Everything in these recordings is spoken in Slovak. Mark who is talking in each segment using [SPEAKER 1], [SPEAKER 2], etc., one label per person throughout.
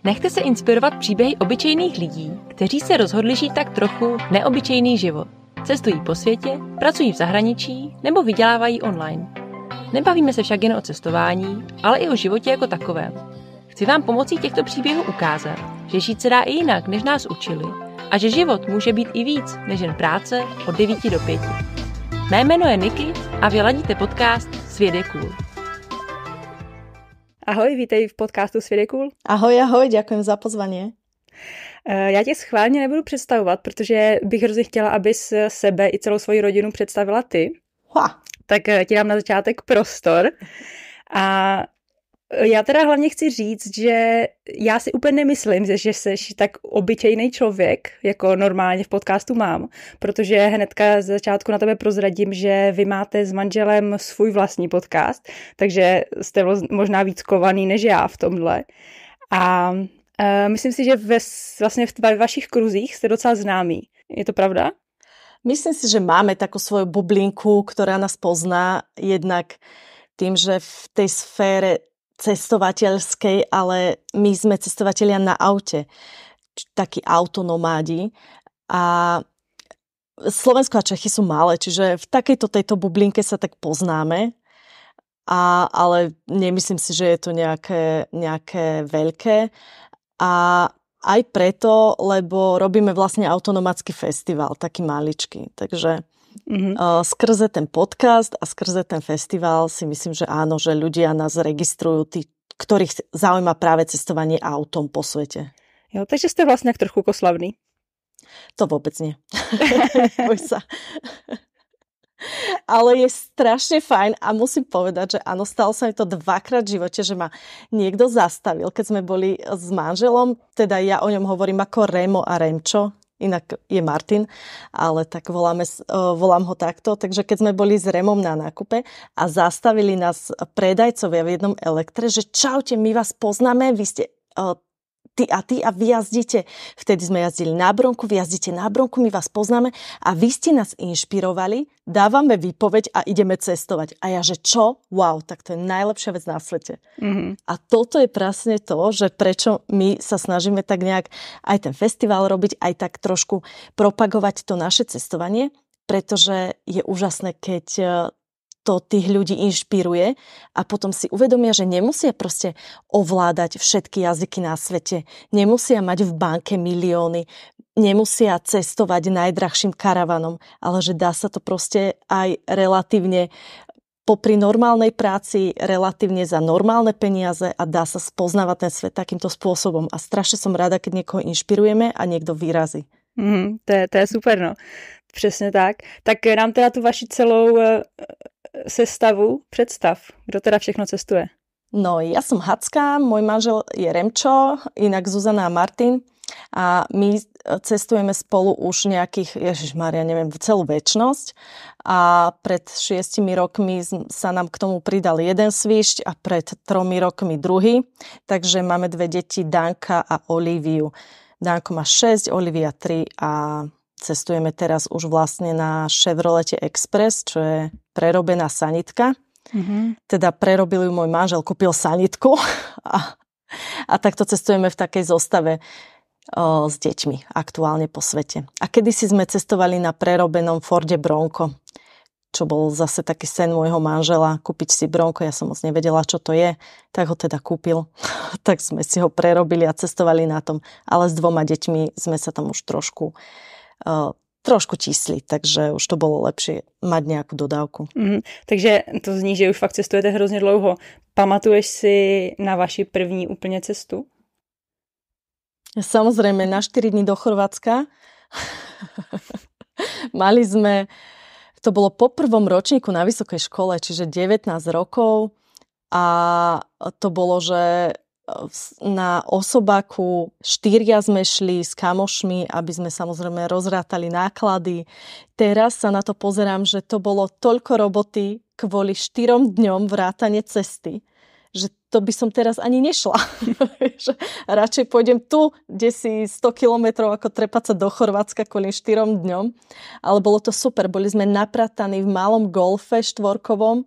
[SPEAKER 1] Nechte se inspirovat příběhy obyčejných lidí, kteří se rozhodli žít tak trochu neobyčejný život. Cestují po světě, pracují v zahraničí nebo vydělávají online. Nebavíme se však jen o cestování, ale i o životě jako takovém. Chci vám pomocí těchto příběhů ukázat, že žít se dá i jinak, než nás učili, a že život může být i víc, než jen práce od 9 do 5. Mé jméno je Niky a vy ladíte podcast Svět je cool.
[SPEAKER 2] Ahoj, vítej v podcastu Svět je cool.
[SPEAKER 3] Ahoj, ďakujem za pozvanie.
[SPEAKER 2] Já tě schválně nebudu představovat, protože bych hrozně chtěla, abys sebe i celou svoji rodinu představila ty. Tak ti dám na začátek prostor. A já teda hlavně chci říct, že já si úplně nemyslím, že jsi tak obyčejný člověk, jako normálně v podcastu mám, protože hnedka z začátku na tebe prozradím, že vy máte s manželem svůj vlastní podcast, takže jste možná víc kovaný než já v tomhle. A myslím si, že vlastně ve vašich kruzích jste docela známí. Je to pravda?
[SPEAKER 3] Myslím si, že máme takú svoju bublinku, ktorá nás pozná jednak tým, že v tej sfére cestovateľskej, ale my sme cestovatelia na aute, takí autonomádi, a Slovensko a Čechy sú malé, čiže v tejto bublinke sa tak poznáme, ale nemyslím si, že je to nejaké veľké. A aj preto, lebo robíme vlastne autonomácky festival, taký maličký. Takže skrze ten podcast a skrze ten festival si myslím, že áno, že ľudia nás registrujú, tí, ktorých zaujíma práve cestovanie autom po svete.
[SPEAKER 2] Jo, takže ste vlastne trochu koslavný.
[SPEAKER 3] To vôbec nie. Boj sa. Ale je strašne fajn a musím povedať, že áno, stalo sa mi to 2-krát v živote, že ma niekto zastavil, keď sme boli s manželom, teda ja o ňom hovorím ako Remo a Remčo, inak je Martin, ale tak volám ho takto, takže keď sme boli s Remom na nákupe a zastavili nás predajcovia v jednom elektre, že čaute, my vás poznáme, vy ste ty a vy jazdíte, vtedy sme jazdili na Bronku, vy jazdíte na Bronku, my vás poznáme a vy ste nás inšpirovali, dávame výpoveď a ideme cestovať. A ja, že čo? Wow, tak to je najlepšia vec na svete. A toto je presne to, že prečo my sa snažíme tak nejak aj ten festival robiť, aj tak trošku propagovať to naše cestovanie, pretože je úžasné, keď to tých ľudí inšpiruje a potom si uvedomia, že nemusia proste ovládať všetky jazyky na svete, nemusia mať v banke milióny, nemusia cestovať najdrahším karavanom, ale že dá sa to proste aj relatívne popri normálnej práci, relatívne za normálne peniaze a dá sa spoznávať ten svet takýmto spôsobom. A strašne som rada, keď niekoho inšpirujeme a niekto vyrazí.
[SPEAKER 2] To je super, no. Přesně tak. Tak nám teda tu vaši celou sestavu představ. Kdo teda všechno cestuje?
[SPEAKER 3] No, ja som Hacka, môj manžel je Remčo, inak Zuzana a Martin. A my cestujeme spolu už nejakých, ježišmaria, neviem, celú večnosť. A pred 6 rokmi sa nám k tomu pridal jeden svišť a pred 3 rokmi druhý. Takže máme 2 deti, Danka a Oliviu. Danko má 6, Olivia 3 a cestujeme teraz už vlastne na Chevrolete Express, čo je prerobená sanitka. Teda prerobil ju môj manžel, kúpil sanitku a takto cestujeme v takej zostave s deťmi aktuálne po svete. A kedysi sme cestovali na prerobenom Forde Bronco, čo bol zase taký sen môjho manžela, kúpiť si Bronco, ja som moc nevedela, čo to je, tak ho teda kúpil. Tak sme si ho prerobili a cestovali na tom, ale s 2 deťmi sme sa tam už trošku tísli, takže už to bolo lepšie mať nejakú dodávku.
[SPEAKER 2] Takže to zní, že už fakt cestujete hrozně dlouho. Pamatuješ si na vaši první úplně cestu?
[SPEAKER 3] Samozrejme, na 4 dní do Chorvátska. Mali sme, to bolo po 1. ročníku na vysokej škole, čiže 19 rokov a to bolo, že na osobáku 4 sme šli s kamošmi, aby sme samozrejme rozrátali náklady. Teraz sa na to pozerám, že to bolo toľko roboty kvôli 4 dňom vrátane cesty, že to by som teraz ani nešla. Radšej pôjdem tu, kde si 100 kilometrov, ako trepať sa do Chorvátska kvôli 4 dňom. Ale bolo to super. Boli sme naprataní v malom golfe štvorkovom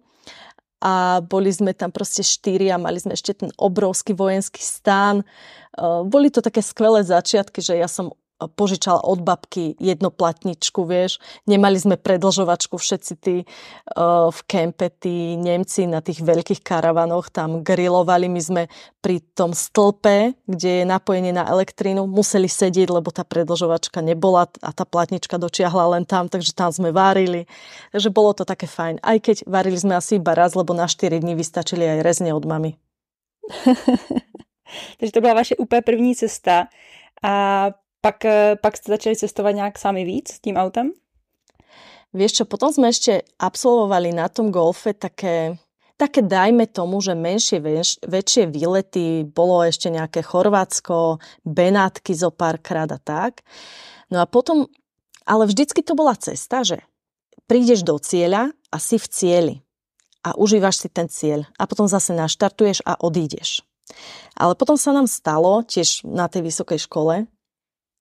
[SPEAKER 3] a boli sme tam proste 4 a mali sme ešte ten obrovský vojenský stán. Boli to také skvelé začiatky, že ja som požičala od babky jednoplatničku, vieš. Nemali sme predĺžovačku, všetci tí v kempe, tí Nemci na tých veľkých karavanoch tam grilovali. My sme pri tom stĺpe, kde je napojenie na elektrínu, museli sedieť, lebo tá predĺžovačka nebola a tá platnička dočiahla len tam, takže tam sme varili. Takže bolo to také fajn. Aj keď varili sme asi iba raz, lebo na 4 dní vystačili aj rezne od mamy.
[SPEAKER 2] Takže to byla vaše úplně první cesta. A pak jste začali cestovat nějak sami víc tím autem?
[SPEAKER 3] Vieš čo, potom sme ešte absolvovali na tom golfe také dajme tomu, že menšie, väčšie výlety, bolo ešte nejaké Chorvátsko, Benátky zo párkrát a tak. No a potom, ale vždycky to bola cesta, že prídeš do cieľa a si v cieli a užívaš si ten cieľ a potom zase naštartuješ a odídeš. Ale potom sa nám stalo, tiež na tej vysokej škole,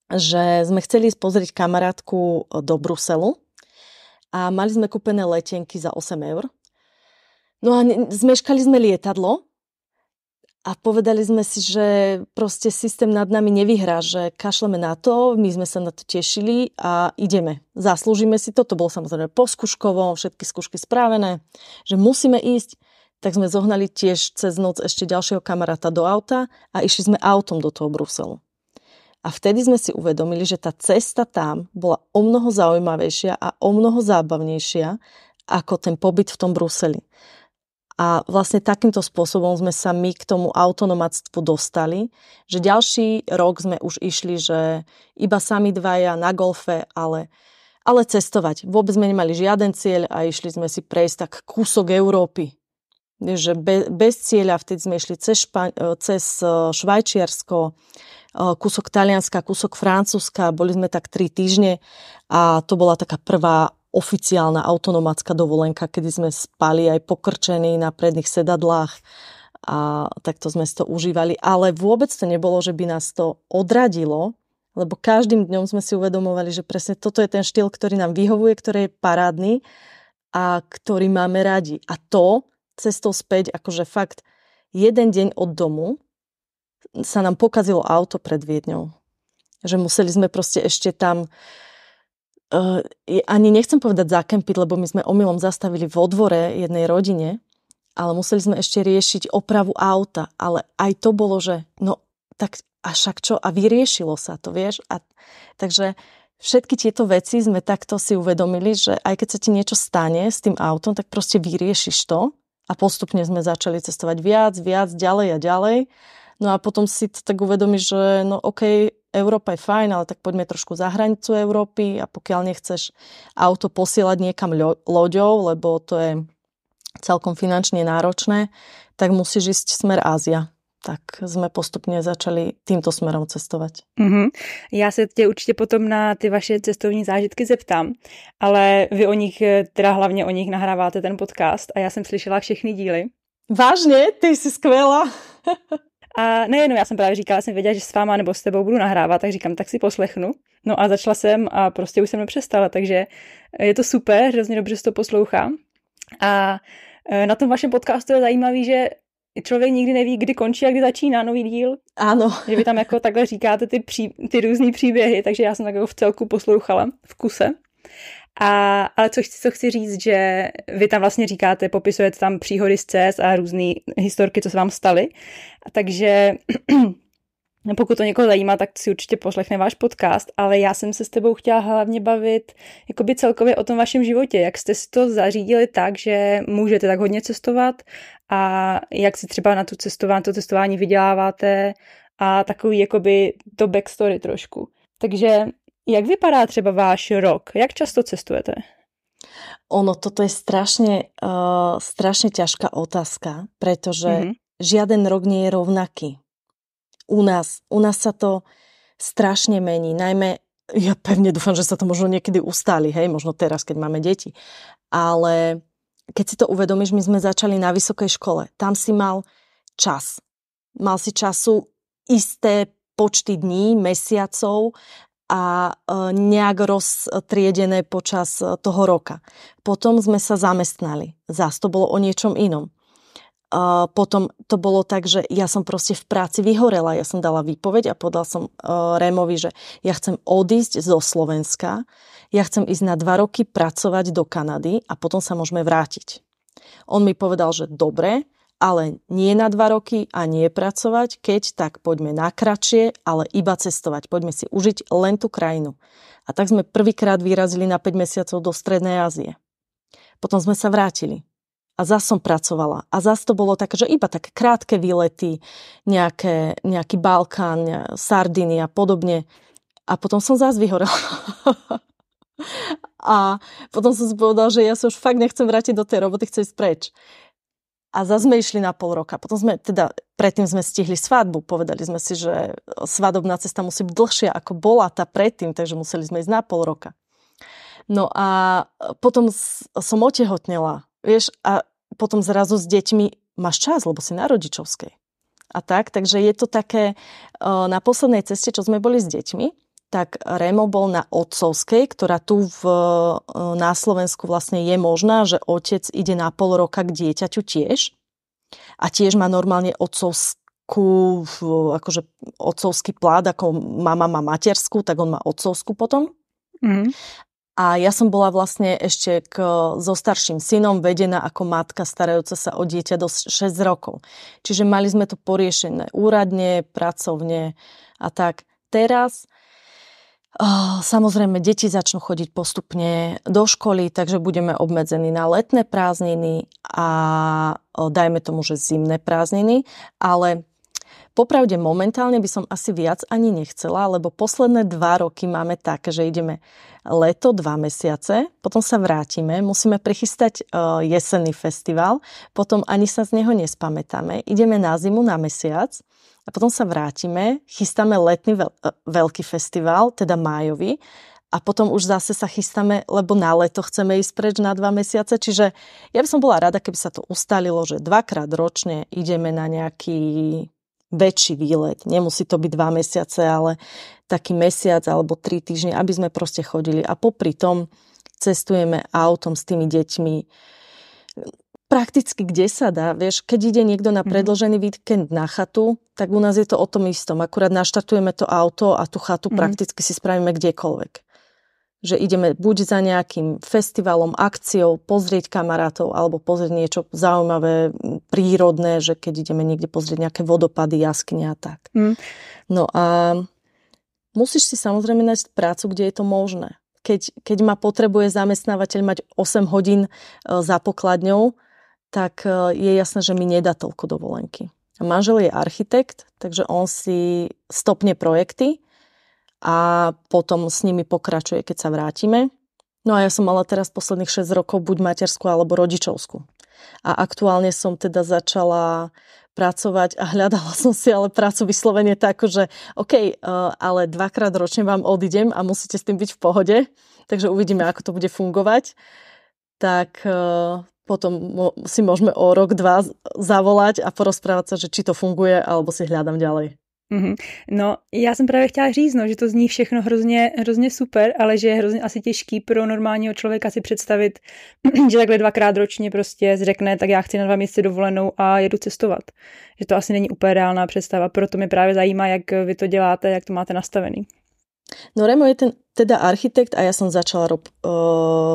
[SPEAKER 3] že sme chceli ísť pozrieť kamarátku do Bruselu a mali sme kúpené letenky za 8 eur. No a zmeškali sme lietadlo a povedali sme si, že proste systém nad nami nevyhrá, že kašleme na to, my sme sa na to tešili a ideme. Zaslúžime si to, to bolo samozrejme po skúškovom, všetky skúšky správené, že musíme ísť. Tak sme zohnali tiež cez noc ešte ďalšieho kamaráta do auta a išli sme autom do toho Bruselu. A vtedy sme si uvedomili, že tá cesta tam bola omnoho zaujímavejšia a omnoho zábavnejšia ako ten pobyt v tom Bruseli. A vlastne takýmto spôsobom sme sa my k tomu autonomáctvu dostali, že ďalší rok sme už išli, že iba sami dvaja na golfe, ale cestovať. Vôbec sme nemali žiaden cieľ a išli sme si prejsť tak kúsok Európy. Že bez cieľa, vtedy sme išli cez Švajčiarsko, kúsok Talianska, kúsok Francúzska, boli sme tak 3 týždne a to bola taká prvá oficiálna autonomacká dovolenka, kedy sme spali aj pokrčení na predných sedadlách a takto sme si to užívali. Ale vôbec to nebolo, že by nás to odradilo, lebo každým dňom sme si uvedomovali, že presne toto je ten štýl, ktorý nám vyhovuje, ktorý je parádny a ktorý máme radi. A to cestou späť, akože fakt jeden deň od domu sa nám pokazilo auto pred Viedňou. Že museli sme proste ešte tam ani nechcem povedať zakempiť, lebo my sme omylom zastavili vo dvore jednej rodine, ale museli sme ešte riešiť opravu auta. Ale aj to bolo, že no tak a však čo? A vyriešilo sa to, vieš? Takže všetky tieto veci sme takto si uvedomili, že aj keď sa ti niečo stane s tým autom, tak proste vyriešiš to a postupne sme začali cestovať viac, ďalej a ďalej. No a potom si to tak uvedomíš, že no okej, Európa je fajn, ale tak poďme trošku za hranicu Európy a pokiaľ nechceš auto posielať niekam loďou, lebo to je celkom finančne náročné, tak musíš ísť smer Ázia. Tak sme postupne začali týmto smerom cestovať.
[SPEAKER 2] Mm-hmm. Já se tě určitě potom na ty vaše cestovní zážitky zeptám, ale vy o nich, teda hlavně o nich nahráváte ten podcast a já jsem slyšela všechny díly.
[SPEAKER 3] Vážně? Ty jsi skvělá.
[SPEAKER 2] A nejenom, já jsem právě říkala, jsem věděla, že s váma nebo s tebou budu nahrávat, tak říkám, tak si poslechnu. No a začala jsem a prostě už jsem nepřestala, takže je to super, hrozně dobře se to poslouchá. A na tom vašem podcastu je zajímavý, že člověk nikdy neví, kdy končí a kdy začíná nový díl.
[SPEAKER 3] Ano.
[SPEAKER 2] Že vy tam jako takhle říkáte ty různý příběhy, takže já jsem tak jako v celku poslouchala v kuse. Ale co chci říct, že vy tam vlastně říkáte, popisujete tam příhody z cest a různé historky, co se vám staly. Takže pokud to někoho zajímá, tak si určitě poslechne váš podcast, ale já jsem se s tebou chtěla hlavně bavit jakoby celkově o tom vašem životě. Jak jste si to zařídili tak, že můžete tak hodně cestovat a jak si třeba na to cestování vyděláváte a takový jakoby to backstory trošku. Takže jak vypadá třeba váš rok? Jak často cestujete?
[SPEAKER 3] Toto je strašne ťažká otázka, pretože žiaden rok nie je rovnaký. U nás sa to strašne mení. Najmä, ja pevne dúfam, že sa to možno niekedy ustáli, hej, možno teraz, keď máme deti. Ale keď si to uvedomíš, my sme začali na vysokej škole. Tam si mal čas. Mal si času isté počty dní, mesiacov a nejak roztriedené počas toho roka. Potom sme sa zamestnali. Zas to bolo o niečom inom. Potom to bolo tak, že ja som proste v práci vyhorela. Ja som dala výpoveď a povedala som Rémovi, že ja chcem odísť zo Slovenska, ja chcem ísť na 2 roky pracovať do Kanady a potom sa môžeme vrátiť. On mi povedal, že dobre, ale nie na 2 roky a nie pracovať, keď tak poďme na kratšie, ale iba cestovať. Poďme si užiť len tú krajinu. A tak sme prvýkrát vyrazili na 5 mesiacov do Strednej Ázie. Potom sme sa vrátili. A zas som pracovala. A zas to bolo také, že iba také krátke výlety, nejaký Balkán, Sardiny a podobne. A potom som zas vyhorela. A potom som si povedala, že ja sa už fakt nechcem vrátiť do tej roboty, chcem ísť preč. A zase sme išli na pol roka. Potom predtým sme stihli svadbu. Povedali sme si, že svadobná cesta musí byť dlhšia, ako bola tá predtým, takže museli sme ísť na pol roka. No a potom som otehotnela, vieš, a potom zrazu s deťmi máš čas, lebo si na rodičovskej. A takže je to také, na poslednej ceste, čo sme boli s deťmi, tak Rémo bol na otcovskej, ktorá tu na Slovensku vlastne je možná, že otec ide na pol roka k dieťaťu tiež a tiež má normálne akože otcovský plát, ako mama má materskú, tak on má otcovskú potom. Mm. A ja som bola vlastne ešte so starším synom vedená ako matka starajúca sa o dieťa do 6 rokov. Čiže mali sme to poriešené úradne, pracovne a tak. Teraz samozrejme, deti začnú chodiť postupne do školy, takže budeme obmedzení na letné prázdniny a dajme tomu, že zimné prázdniny, ale popravde momentálne by som asi viac ani nechcela, lebo posledné 2 roky máme tak, že ideme leto 2 mesiace, potom sa vrátime, musíme prichystať jesenný festival, potom ani sa z neho nespamätáme, ideme na zimu na mesiac, a potom sa vrátime, chystáme letný veľký festival, teda májový, a potom už zase sa chystáme, lebo na leto chceme ísť preč na 2 mesiace. Čiže ja by som bola rada, keby sa to ustalilo, že 2-krát ročne ideme na nejaký väčší výlet. Nemusí to byť 2 mesiace, ale taký mesiac alebo 3 týždne, aby sme proste chodili. A popri tom cestujeme autom s tými deťmi prakticky kde sa dá. Vieš, keď ide niekto na predĺžený víkend na chatu, tak u nás je to o tom istom. Akurát naštartujeme to auto a tú chatu prakticky si spravíme kdekoľvek. Že ideme buď za nejakým festivalom, akciou, pozrieť kamarátov, alebo pozrieť niečo zaujímavé, prírodné, že keď ideme niekde pozrieť nejaké vodopady, jaskyne a tak. No a musíš si samozrejme nájsť prácu, kde je to možné. Keď ma potrebuje zamestnávateľ mať 8 hodín za pokladňou, tak je jasné, že mi nedá toľko dovolenky. Manžel je architekt, takže on si stopne projekty a potom s nimi pokračuje, keď sa vrátime. No a ja som mala teraz posledných 6 rokov buď materskú alebo rodičovskú. A aktuálne som teda začala pracovať a hľadala som si ale prácu vyslovene tak, že OK, ale 2-krát ročne vám odídem a musíte s tým byť v pohode, takže uvidíme, ako to bude fungovať. Tak potom si môžeme o rok, 2 zavolať a porozprávať sa, že či to funguje, alebo si hľadám ďalej.
[SPEAKER 2] No, já jsem právě chtěla říct, že to zní všechno hrozně super, ale že je hrozně asi těžký pro normálního člověka si představit, že takhle 2krát ročně prostě řekne, tak já chci na 2 měsíce dovolenou a jedu cestovat. Že to asi není úplně reálná představa, proto mě právě zajímá, jak vy to děláte, jak to máte nastavený.
[SPEAKER 3] No Remo je teda architekt a ja som začala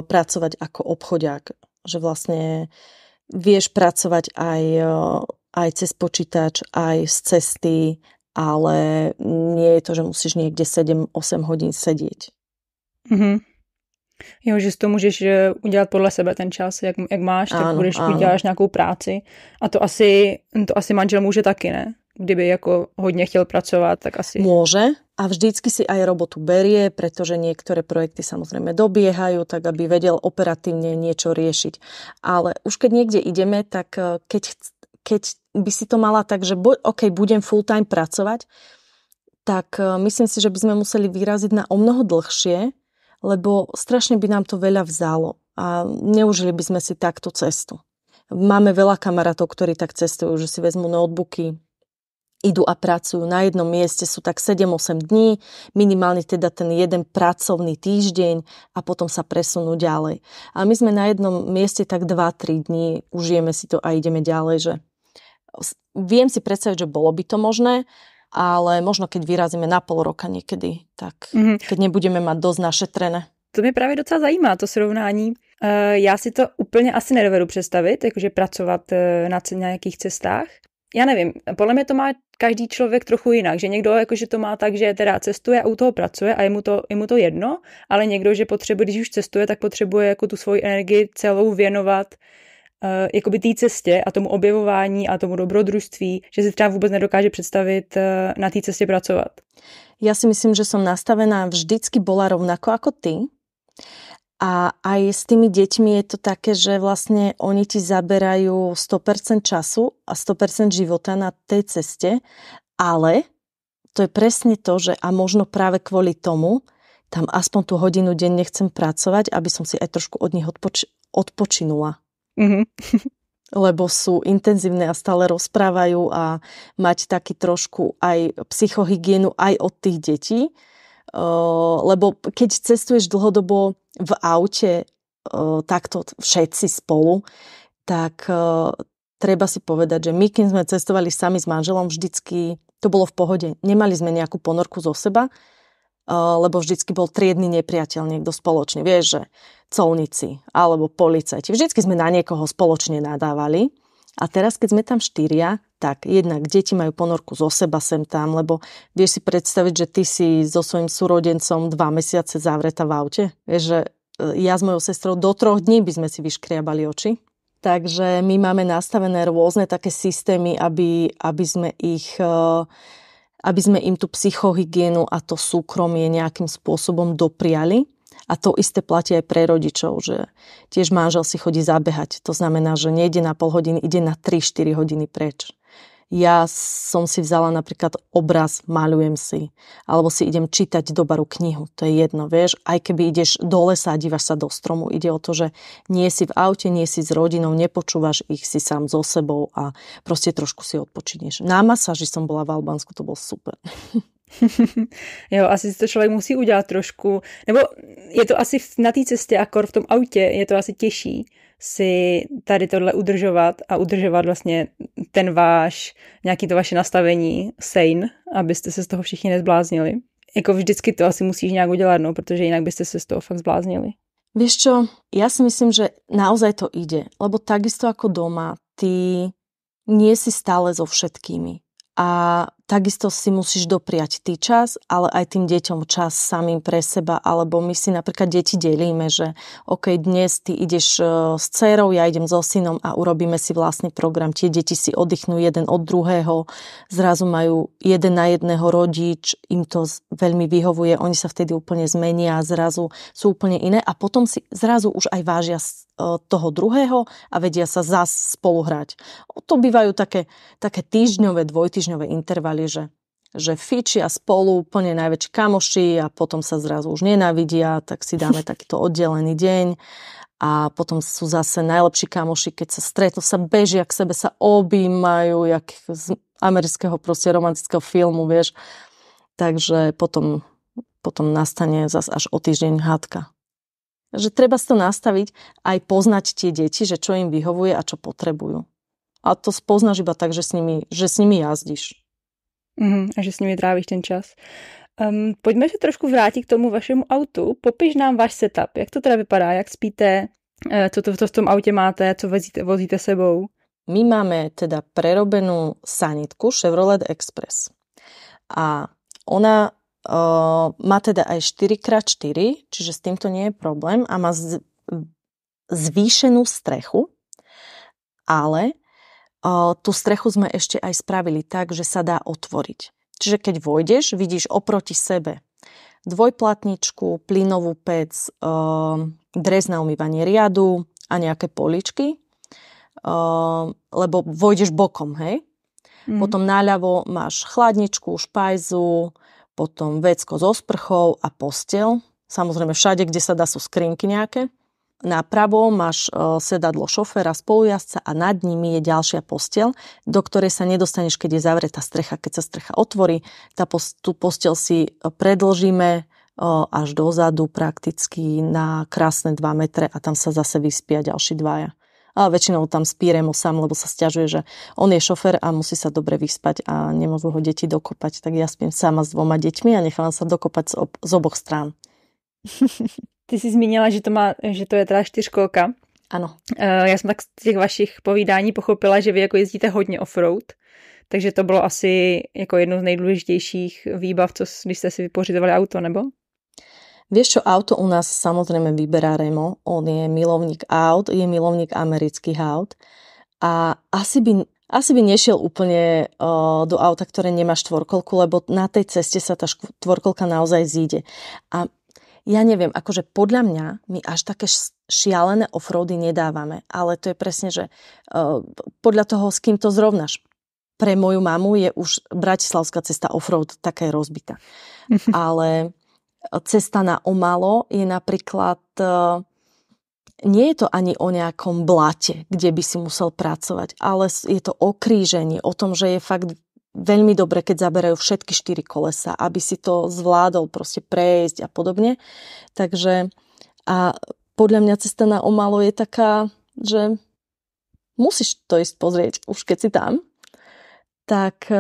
[SPEAKER 3] pracovať ako obchodiak, že vlastne vieš pracovať aj cez počítač, aj z cesty, ale nie je to, že musíš niekde 7-8 hodín sedieť.
[SPEAKER 2] Jo, že si to můžeš udělat podle sebe ten čas, jak máš, tak budeš uděláš nějakou práci. A to asi manžel může taky, ne? Kdyby jako hodně chtěl pracovat, tak asi...
[SPEAKER 3] Môže a vždycky si aj robotu berie, pretože niektoré projekty samozrejme dobiehajú, tak aby vedel operatívne niečo riešiť. Ale už keď niekde ideme, tak keď by si to mala tak, že OK, budem full time pracovať, tak myslím si, že by sme museli vyraziť na o mnoho dlhšie, lebo strašne by nám to veľa vzalo a neužili by sme si takto cestu. Máme veľa kamarátov, ktorí tak cestujú, že si vezmú notebooky, idú a pracujú na jednom mieste, sú tak 7-8 dní, minimálne teda ten jeden pracovný týždeň a potom sa presunú ďalej. A my sme na jednom mieste tak 2-3 dní, užijeme si to a ideme ďalej, že viem si predstaviť, že bolo by to možné, ale možno keď vyrazíme na pol roka niekedy, tak keď nebudeme mať dosť našetrené.
[SPEAKER 2] To mě právě docela zajímá, to srovnání. Já si to úplně asi nedovedu představit, jakože pracovat na nějakých cestách. Já nevím, podle mě to má každý člověk trochu jinak, že někdo jakože to má tak, že teda cestuje a u toho pracuje a je mu to jedno, ale někdo, že potřebuje, když už cestuje, tak potřebuje jako tu svoji energii celou věnovat jakoby té cestě a tomu objevování a tomu dobrodružství, že si třeba vůbec nedokáže představit na té cestě pracovat.
[SPEAKER 3] Ja si myslím, že som nastavená vždycky bola rovnako ako ty. A aj s tými deťmi je to také, že vlastne oni ti zaberajú 100% času a 100% života na tej ceste, ale to je presne to, že a možno práve kvôli tomu tam aspoň tú hodinu denne chcem pracovať, aby som si aj trošku od nich odpočinula. Lebo sú intenzívne a stále rozprávajú a mať taký trošku aj psychohygienu aj od tých detí. Lebo keď cestuješ dlhodobo v aute takto všetci spolu, tak treba si povedať, že my, keď sme cestovali sami s manželom, vždycky to bolo v pohode. Nemali sme nejakú ponorku zo seba, lebo vždycky bol triedny nepriateľ, niekto spoločný. Vieš, že colníci alebo policajti. Vždycky sme na niekoho spoločne nadávali. A teraz, keď sme tam 4, tak jednak deti majú ponorku zo seba sem tam, lebo vieš si predstaviť, že ty si so svojím súrodencom 2 mesiace zavretá v aute. Vieš, že ja s mojou sestrou do 3 dní by sme si vyškriabali oči. Takže my máme nastavené rôzne také systémy, aby sme im tú psychohygienu a to súkromie nejakým spôsobom dopriali. A to isté platí aj pre rodičov, že tiež manžel si chodí zabehať. To znamená, že nejde na pol hodiny, ide na 3-4 hodiny preč. Ja som si vzala napríklad obraz, maľujem si, alebo si idem čítať do baru knihu. To je jedno, vieš. Aj keby ideš do lesa a dívaš sa do stromu, ide o to, že nie si v aute, nie si s rodinou, nepočúvaš ich, si sám so sebou a proste trošku si odpočinieš. Na masáži som bola v Albánsku, to bolo super.
[SPEAKER 2] Jo, asi si to člověk musí udělat trošku, nebo je to asi na té cestě akor v tom autě, je to asi těžší si tady tohle udržovat a udržovat vlastně nějaký to vaše nastavení sane, abyste se z toho všichni nezbláznili. Jako vždycky to asi musíš nějak udělat, no, protože jinak byste se z toho fakt zbláznili.
[SPEAKER 3] Vieš čo, ja si myslím, že naozaj to ide, lebo takisto ako doma, ty nie si stále so všetkými. A takisto si musíš dopriať ty čas, ale aj tým deťom čas samým pre seba, alebo my si napríklad deti delíme, že OK, dnes ty ideš s dcérou, ja idem so synom a urobíme si vlastný program. Tie deti si oddychnú jeden od druhého, zrazu majú jeden na jedného rodič, im to veľmi vyhovuje, oni sa vtedy úplne zmenia, zrazu sú úplne iné a potom si zrazu už aj vážia toho druhého a vedia sa zas spolu hrať. To bývajú také týždňové, dvojtýždňové intervaly, že fičia spolu úplne najväčší kamoši a potom sa zrazu už nenávidia, tak si dáme takýto oddelený deň a potom sú zase najlepší kamoši, keď sa stretnú, sa bežia k sebe, sa objímajú, jak z amerického proste romantického filmu, vieš. Takže potom nastane zase až o týždeň hádka. Že treba si to nastaviť, aj poznať tie deti, že čo im vyhovuje a čo potrebujú. A to spoznáš iba tak, že s nimi jazdíš.
[SPEAKER 2] A že s nimi trávíš ten čas. Pojďme se trošku vrátit k tomu vašemu autu. Popiš nám váš setup. Jak to teda vypadá? Jak spíte? Co v tom autě máte? Co vozíte sebou?
[SPEAKER 3] My máme teda prerobenú sanitku Chevrolet Express. A ona má teda aj 4x4, čiže s týmto nie je problém a má zvýšenú strechu, ale tú strechu sme ešte aj spravili tak, že sa dá otvoriť. Čiže keď vojdeš, vidíš oproti sebe dvojplatničku, plynovú pec, dres na umývanie riadu a nejaké poličky, lebo vojdeš bokom, hej? Potom naľavo máš chladničku, špajzu, potom vecko so sprchou a posteľ. Samozrejme všade, kde sa dá, sú skrinky nejaké. napravo máš sedadlo šoféra, spolujazca a nad nimi je ďalšia posteľ, do ktorej sa nedostaneš, keď je zavretá strecha. Keď sa strecha otvorí, tú posteľ si predĺžime až dozadu prakticky na krásne 2 metre a tam sa zase vyspia ďalší 2. A väčšinou tam spí Remo sám, lebo sa sťažuje, že on je šofér a musí sa dobre vyspať a nemôžu ho deti dokopať. Tak ja spím sama s 2 deťmi a nechávam sa dokopať z oboch strán.
[SPEAKER 2] Ty jsi zmínila, že to je teda 4kolka.
[SPEAKER 3] Ano.
[SPEAKER 2] Já jsem tak z těch vašich povídání pochopila, že vy jako jezdíte hodně offroad, takže to bylo asi jako jedno z nejdůležitějších výbav, když jste si vypořizovali auto, nebo?
[SPEAKER 3] Vieš čo, auto u nás samozrejme vyberá Remo. On je milovník aut, je milovník amerických aut a asi by nešiel úplne do auta, ktoré nemá 4kolku, lebo na tej ceste sa tá 4kolka naozaj zíde. A ja neviem, akože podľa mňa my až také šialené offroady nedávame, ale to je presne, že podľa toho, s kým to zrovnáš. Pre moju mamu je už bratislavská cesta offroad taká rozbitá. Ale cesta na Omalo je napríklad, nie je to ani o nejakom blate, kde by si musel pracovať, ale je to o krížení, o tom, že je fakt veľmi dobre, keď zaberajú všetky 4 kolesa, aby si to zvládol proste prejsť a podobne. Takže a podľa mňa cesta na Omalo je taká, že musíš to ísť pozrieť, už keď si tam. Tak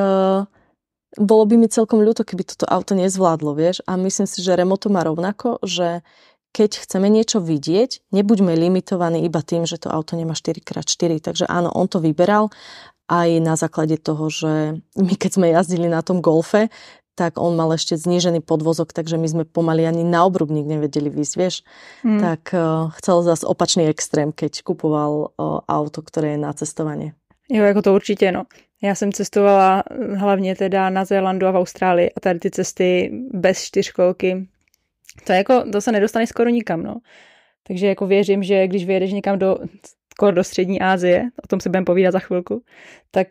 [SPEAKER 3] bolo by mi celkom ľúto, keby toto auto nezvládlo, vieš. A myslím si, že Remo to má rovnako, že keď chceme niečo vidieť, nebuďme limitovaní iba tým, že to auto nemá 4x4. Takže áno, on to vyberal aj na základe toho, že my keď sme jazdili na tom Golfe, tak on mal ešte znížený podvozok, takže my sme pomaly ani na obrubník nevedeli výsť, vieš. Tak chcel zase opačný extrém, keď kupoval auto, ktoré je na cestovanie.
[SPEAKER 2] Jo, jako to určitě, no. Já jsem cestovala hlavně teda na Zélandu a v Austrálii a tady ty cesty bez 4kolky, to se nedostane skoro nikam, no. Takže jako věřím, že když vyjedeš někam do střední Asie, o tom se budeme povídat za chvilku, tak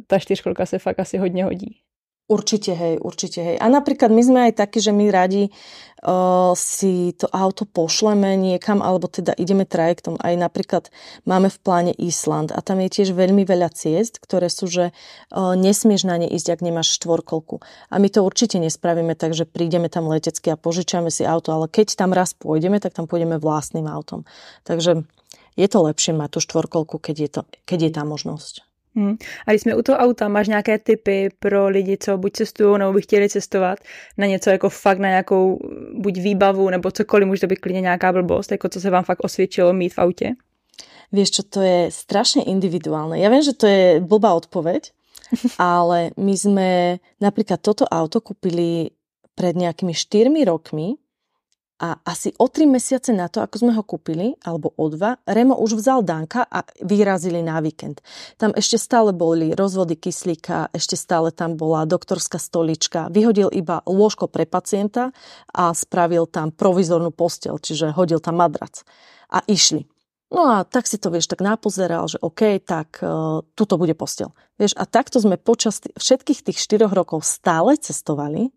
[SPEAKER 2] ta 4kolka se fakt asi hodně hodí.
[SPEAKER 3] Určite hej. A napríklad my sme aj takí, že my radi si to auto pošleme niekam, alebo teda ideme trajektom. Aj napríklad máme v pláne Island a tam je tiež veľmi veľa ciest, ktoré sú, že nesmieš na ne ísť, ak nemáš 4kolku. A my to určite nespravíme tak, že prídeme tam letecky a požičame si auto, ale keď tam raz pôjdeme, tak tam pôjdeme vlastným autom. Takže je to lepšie mať tú 4kolku, keď je tá možnosť.
[SPEAKER 2] A když jsme u toho auta, máš nějaké tipy pro lidi, co buď cestují, nebo by chtěli cestovat na něco jako fakt na nějakou buď výbavu, nebo cokoliv, může to být klidně nějaká blbost, jako co se vám fakt osvědčilo mít v autě?
[SPEAKER 3] Vieš čo, to je strašne individuálne. Ja viem, že to je blbá odpoveď, ale my sme napríklad toto auto kúpili pred nejakými 4 rokmi a asi o 3 mesiace na to, ako sme ho kúpili, alebo o 2, Remo už vzal Danka a vyrazili na víkend. Tam ešte stále boli rozvody kyslíka, ešte stále tam bola doktorská stolička, vyhodil iba lôžko pre pacienta a spravil tam provizornú posteľ, čiže hodil tam madrac. A išli. No a tak si to, vieš, tak napozeral, že OK, tak tuto bude posteľ. Vieš, a takto sme počas všetkých tých 4 rokov stále cestovali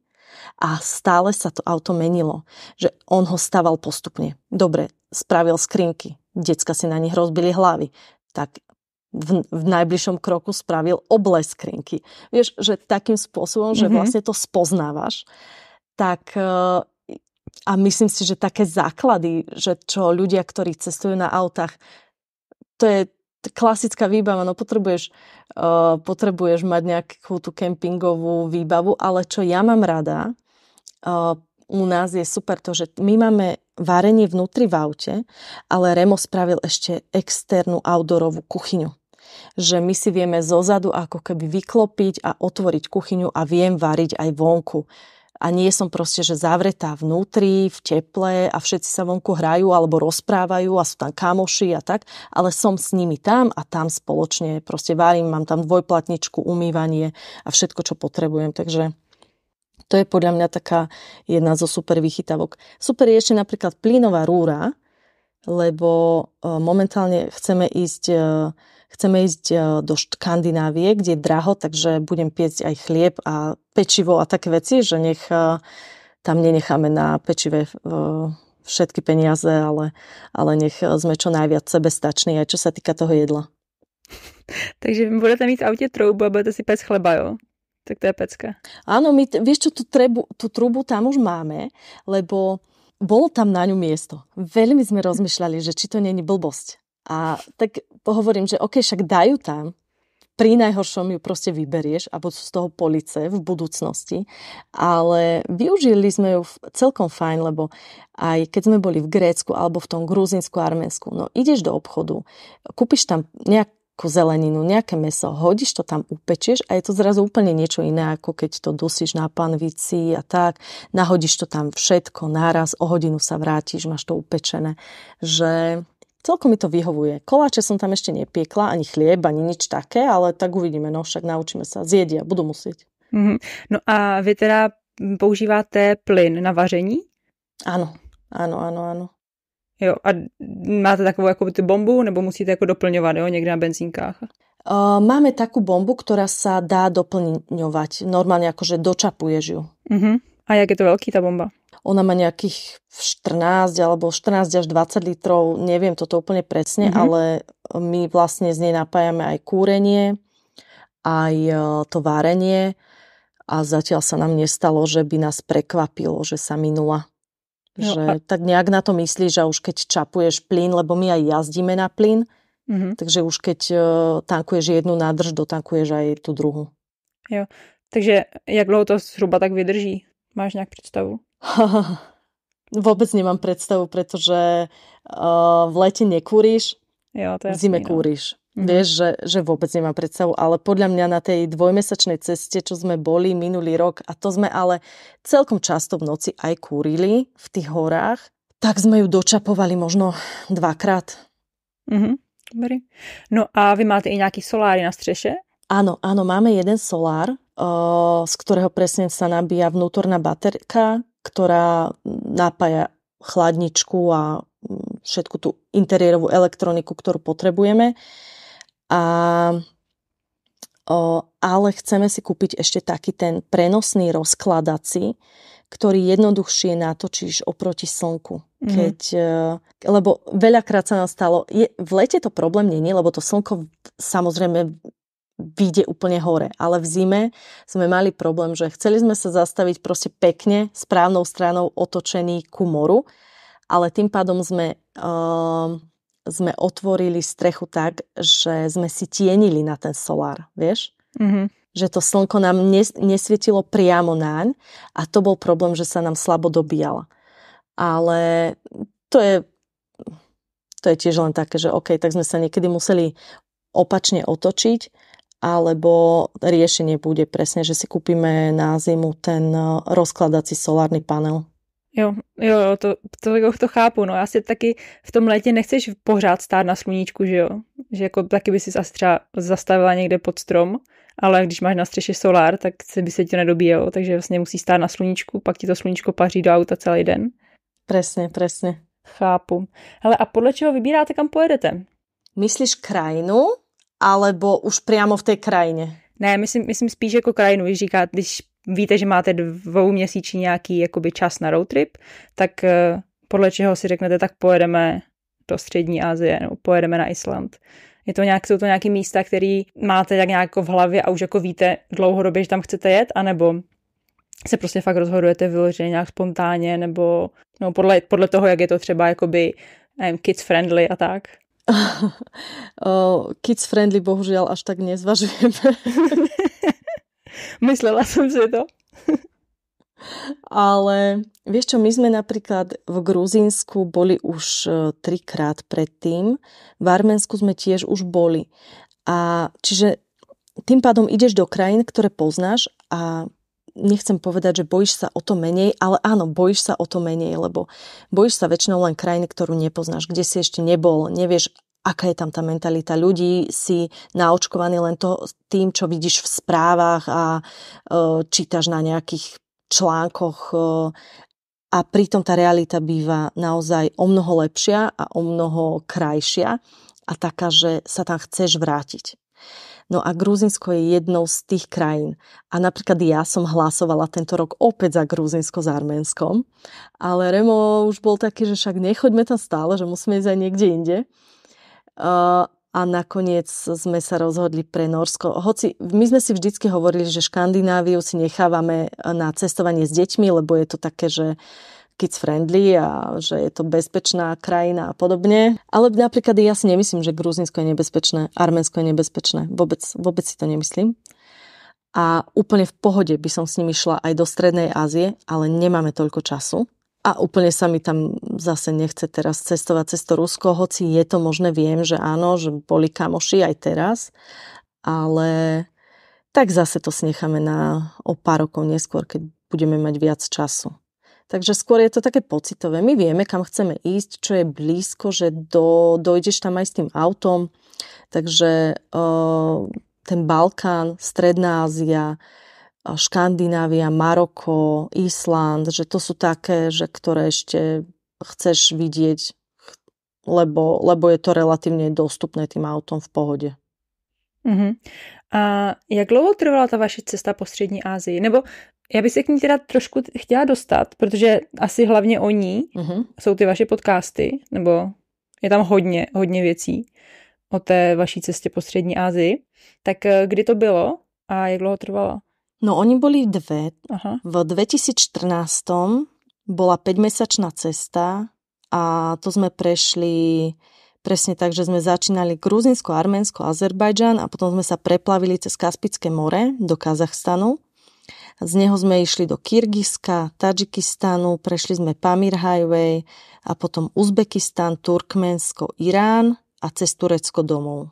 [SPEAKER 3] a stále sa to auto menilo, že on ho staval postupne. Dobre, spravil skrinky, decka si na nich rozbili hlavy, tak v najbližšom kroku spravil oblé skrinky. Vieš, že takým spôsobom, že vlastne to spoznávaš, tak a myslím si, že také základy, že čo ľudia, ktorí cestujú na autách, to je klasická výbava, no potrebuješ mať nejakú tú kempingovú výbavu, ale čo ja mám rada, u nás je super to, že my máme varenie vnútri v aute, ale Remo spravil ešte externú outdoorovú kuchyňu. Že my si vieme zozadu ako keby vyklopiť a otvoriť kuchyňu a viem variť aj vonku. A nie som proste, že zavretá vnútri, v teple a všetci sa vonku hrajú alebo rozprávajú a sú tam kamoši a tak, ale som s nimi tam a tam spoločne proste varím, mám tam dvojplatničku, umývanie a všetko, čo potrebujem. Takže to je podľa mňa taká jedna zo super vychytavok. Super je ešte napríklad plynová rúra, lebo momentálne chceme ísť do Škandinávie, kde je draho, takže budem piecť aj chlieb a pečivo a také veci, že nech tam nenecháme na pečive všetky peniaze, ale nech sme čo najviac sebestační, aj čo sa týka toho jedla.
[SPEAKER 2] Takže budete mít v autě troubu a budete si pec chleba, jo? Tak to je pecka.
[SPEAKER 3] Áno, my, vieš čo, tú trubu tam už máme, lebo bolo tam na ňu miesto. Veľmi sme rozmýšľali, že či to nie je blbosť. A tak hovorím, že OK, však dajú tam, pri najhoršom ju proste vyberieš a budú z toho police v budúcnosti. Ale využili sme ju celkom fajn, lebo aj keď sme boli v Grécku alebo v tom Gruzínsku, Arménsku, no ideš do obchodu, kúpiš tam nejakú zeleninu, nejaké mäso, hodíš to tam, upečieš a je to zrazu úplne niečo iné, ako keď to dusíš na panvici a tak. Nahodíš to tam všetko naraz, o hodinu sa vrátiš, máš to upečené. Že celkom mi to vyhovuje. Koláče som tam ešte nepiekla, ani chlieb, ani nič také, ale tak uvidíme, no však naučíme sa. Zjedia, budú musieť.
[SPEAKER 2] Mm-hmm. No a vy teda používáte plyn na vaření?
[SPEAKER 3] Áno.
[SPEAKER 2] Jo, a máte takovou jako tu bombu, nebo musíte jako doplňovat, jo, někde na benzínkách?
[SPEAKER 3] Máme takú bombu, ktorá sa dá doplňovať. Normálne akože dočapuješ ju.
[SPEAKER 2] Uh-huh. A jak je to veľký tá bomba?
[SPEAKER 3] Ona má nejakých 14 alebo 14 až 20 litrov, neviem toto úplne presne, ale my vlastne z nej napájame aj kúrenie, aj to varenie a zatiaľ sa nám nestalo, že by nás prekvapilo, že sa minula. Že tak nejak na to myslíš, že už keď čapuješ plyn, lebo my aj jazdíme na plyn, takže už keď tankuješ jednu nádrž, dotankuješ aj tú druhú.
[SPEAKER 2] Jo, takže jak dlouho to zhruba tak vydrží? Máš nejak predstavu?
[SPEAKER 3] Vôbec nemám predstavu, pretože v lete nekúriš, v zime kúriš. Vieš, že vôbec nemám predstavu, ale podľa mňa na tej dvojmesačnej ceste, čo sme boli minulý rok, a to sme ale celkom často v noci aj kúrili v tých horách, tak sme ju dočapovali možno 2-krát.
[SPEAKER 2] Dobrý. No a vy máte i nejaký soláry na střeše?
[SPEAKER 3] Áno, máme jeden solár, z ktorého presne sa nabíja vnútorná baterka, ktorá napája chladničku a všetku tú interiérovú elektroniku, ktorú potrebujeme. Ale chceme si kúpiť ešte taký ten prenosný rozkladací, ktorý jednoduchšie natočíš oproti slnku. Lebo veľakrát sa nám stalo, v lete to problém nie je, lebo to slnko samozrejme vyjde úplne hore, ale v zime sme mali problém, že chceli sme sa zastaviť proste pekne správnou stranou otočený ku moru, ale tým pádom sme otvorili strechu tak, že sme si tienili na ten solár, vieš? Že to slnko nám nesvietilo priamo naň a to bol problém, že sa nám slabo dobíjala. Ale to je tiež len také, že OK, tak sme sa niekedy museli opačne otočiť, alebo riešenie bude presne, že si kúpime na zimu ten rozkladací solárny panel.
[SPEAKER 2] Jo, to chápu, no já si taky v tom létě nechceš pořád stát na sluníčku, že jo, že jako taky by si asi třeba zastavila někde pod strom, ale když máš na střeše solár, tak by se ti to nedobíjelo, takže vlastně musí stát na sluníčku, pak ti to sluníčko paří do auta celý den.
[SPEAKER 3] Presne.
[SPEAKER 2] Chápu. Hele, a podle čeho vybíráte, kam pojedete?
[SPEAKER 3] Myslíš krajinu, alebo už priamo v tej krajine?
[SPEAKER 2] Ne, myslím spíš jako krajinu, když víte, že máte 2měsíční nějaký jakoby čas na road trip, tak podle čeho si řeknete, tak pojedeme do střední Asie, nebo pojedeme na Island. Jsou to nějaké místa, které máte tak nějak v hlavě a už jako víte dlouhodobě, že tam chcete jet, anebo se prostě fakt rozhodujete vyloženě nějak spontánně, nebo no, podle toho, jak je to třeba jakoby kids friendly a tak.
[SPEAKER 3] Kids friendly bohužiaľ až tak nezvažujeme.
[SPEAKER 2] Myslela som si to.
[SPEAKER 3] Ale vieš čo, my sme napríklad v Gruzínsku boli už 3-krát predtým. V Arménsku sme tiež už boli. A čiže tým pádom ideš do krajín, ktoré poznáš a nechcem povedať, že bojíš sa o to menej, ale áno, bojíš sa o to menej, lebo bojíš sa väčšinou len krajiny, ktorú nepoznáš, kde si ešte nebol, nevieš, aká je tam tá mentalita ľudí, si naočkovaný len tým, čo vidíš v správach a čítaš na nejakých článkoch a pritom tá realita býva naozaj o mnoho lepšia a o mnoho krajšia a taká, že sa tam chceš vrátiť. No a Gruzínsko je jednou z tých krajín. A napríklad ja som hlasovala tento rok opäť za Gruzínsko s Arménskom, ale Remo už bol taký, že však nechoďme tam stále, že musíme ísť aj niekde inde. A nakoniec sme sa rozhodli pre Nórsko. Hoci my sme si vždycky hovorili, že Škandináviu si nechávame na cestovanie s deťmi, lebo je to také, že kids friendly a že je to bezpečná krajina a podobne. Ale napríklad ja si nemyslím, že Gruzínsko je nebezpečné, Arménsko je nebezpečné. Vôbec si to nemyslím. A úplne v pohode by som s nimi šla aj do Strednej Ázie, ale nemáme toľko času. A úplne sa mi tam zase nechce teraz cestovať cez to Rusko, hoci je to možné, viem, že áno, že boli kamoši aj teraz, ale tak zase to si necháme na o pár rokov neskôr, keď budeme mať viac času. Takže skôr je to také pocitové. My vieme, kam chceme ísť, čo je blízko, že dojdeš tam aj s tým autom. Takže ten Balkán, Stredná Ázia, Škandinávia, Maroko, Island, že to sú také, že ktoré ešte chceš vidieť, lebo je to relatívne dostupné tým autom v pohode.
[SPEAKER 2] Uh-huh. A jak dlouho trvala ta vaše cesta po Střední Asii? Nebo já bych se k ní teda trošku chtěla dostat, protože asi hlavně o ní jsou ty vaše podcasty, nebo je tam hodně věcí o té vaší cestě po Střední Asii. Tak kdy to bylo a jak dlouho trvalo?
[SPEAKER 3] No oni boli dve. Aha. V 2014 bola 5-mesačná cesta a to sme prešli presne tak, že sme začínali Gruzínsko, Arménsko, Azerbajdžan a potom sme sa preplavili cez Kaspické more do Kazachstanu. Z neho sme išli do Kyrgyzska, Tadžikistanu, prešli sme Pamir Highway a potom Uzbekistan, Turkmensko, Irán a cez Turecko domov.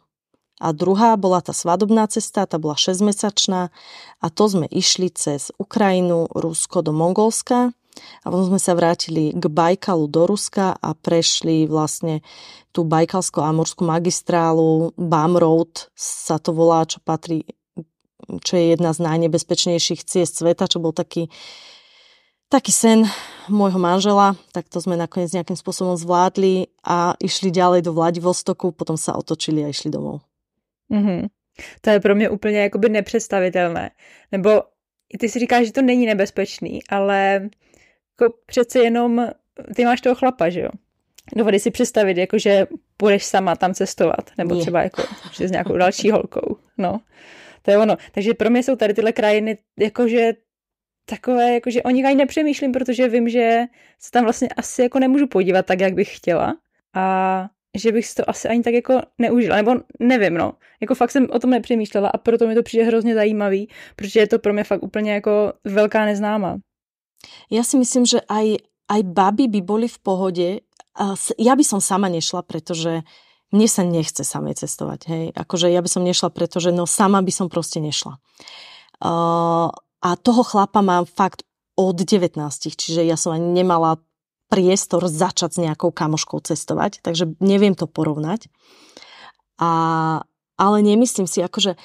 [SPEAKER 3] A druhá bola tá svadobná cesta, tá bola 6-mesačná a to sme išli cez Ukrajinu, Rusko do Mongolska a potom sme sa vrátili k Bajkalu do Ruska a prešli vlastne tú Bajkalsko-Amurskú magistrálu, Bum Road sa to volá, čo je jedna z najnebezpečnejších ciest sveta, čo bol taký sen môjho manžela, tak to sme nakoniec nejakým spôsobom zvládli a išli ďalej do Vladivostoku, potom sa otočili a išli domov.
[SPEAKER 2] Mm-hmm. To je pro mě úplně jakoby nepředstavitelné. Nebo ty si říkáš, že to není nebezpečný, ale jako přece jenom ty máš toho chlapa, že jo? Dovedeš si představit, jako že půjdeš sama tam cestovat, nebo třeba jako že s nějakou další holkou. No, to je ono. Takže pro mě jsou tady tyhle krajiny jakože takové, jakože o nich ani nepřemýšlím, protože vím, že se tam vlastně asi jako nemůžu podívat tak, jak bych chtěla. A že bych si to asi ani tak jako neužila, nebo nevím, no. Jako fakt jsem o tom nepřemýšlela a proto mi to přijde hrozně zajímavý, protože je to pro mě fakt úplně jako velká neznáma.
[SPEAKER 3] Ja si myslím, že aj baby by boli v pohode. Ja by som sama nešla, pretože mne sa nechce samej cestovať, hej. Akože ja by som nešla, pretože sama by som proste nešla. A toho chlapa mám fakt od 19, čiže ja som ani nemala priestor začať s nejakou kamoškou cestovať, takže neviem to porovnať. Ale nemyslím si, akože,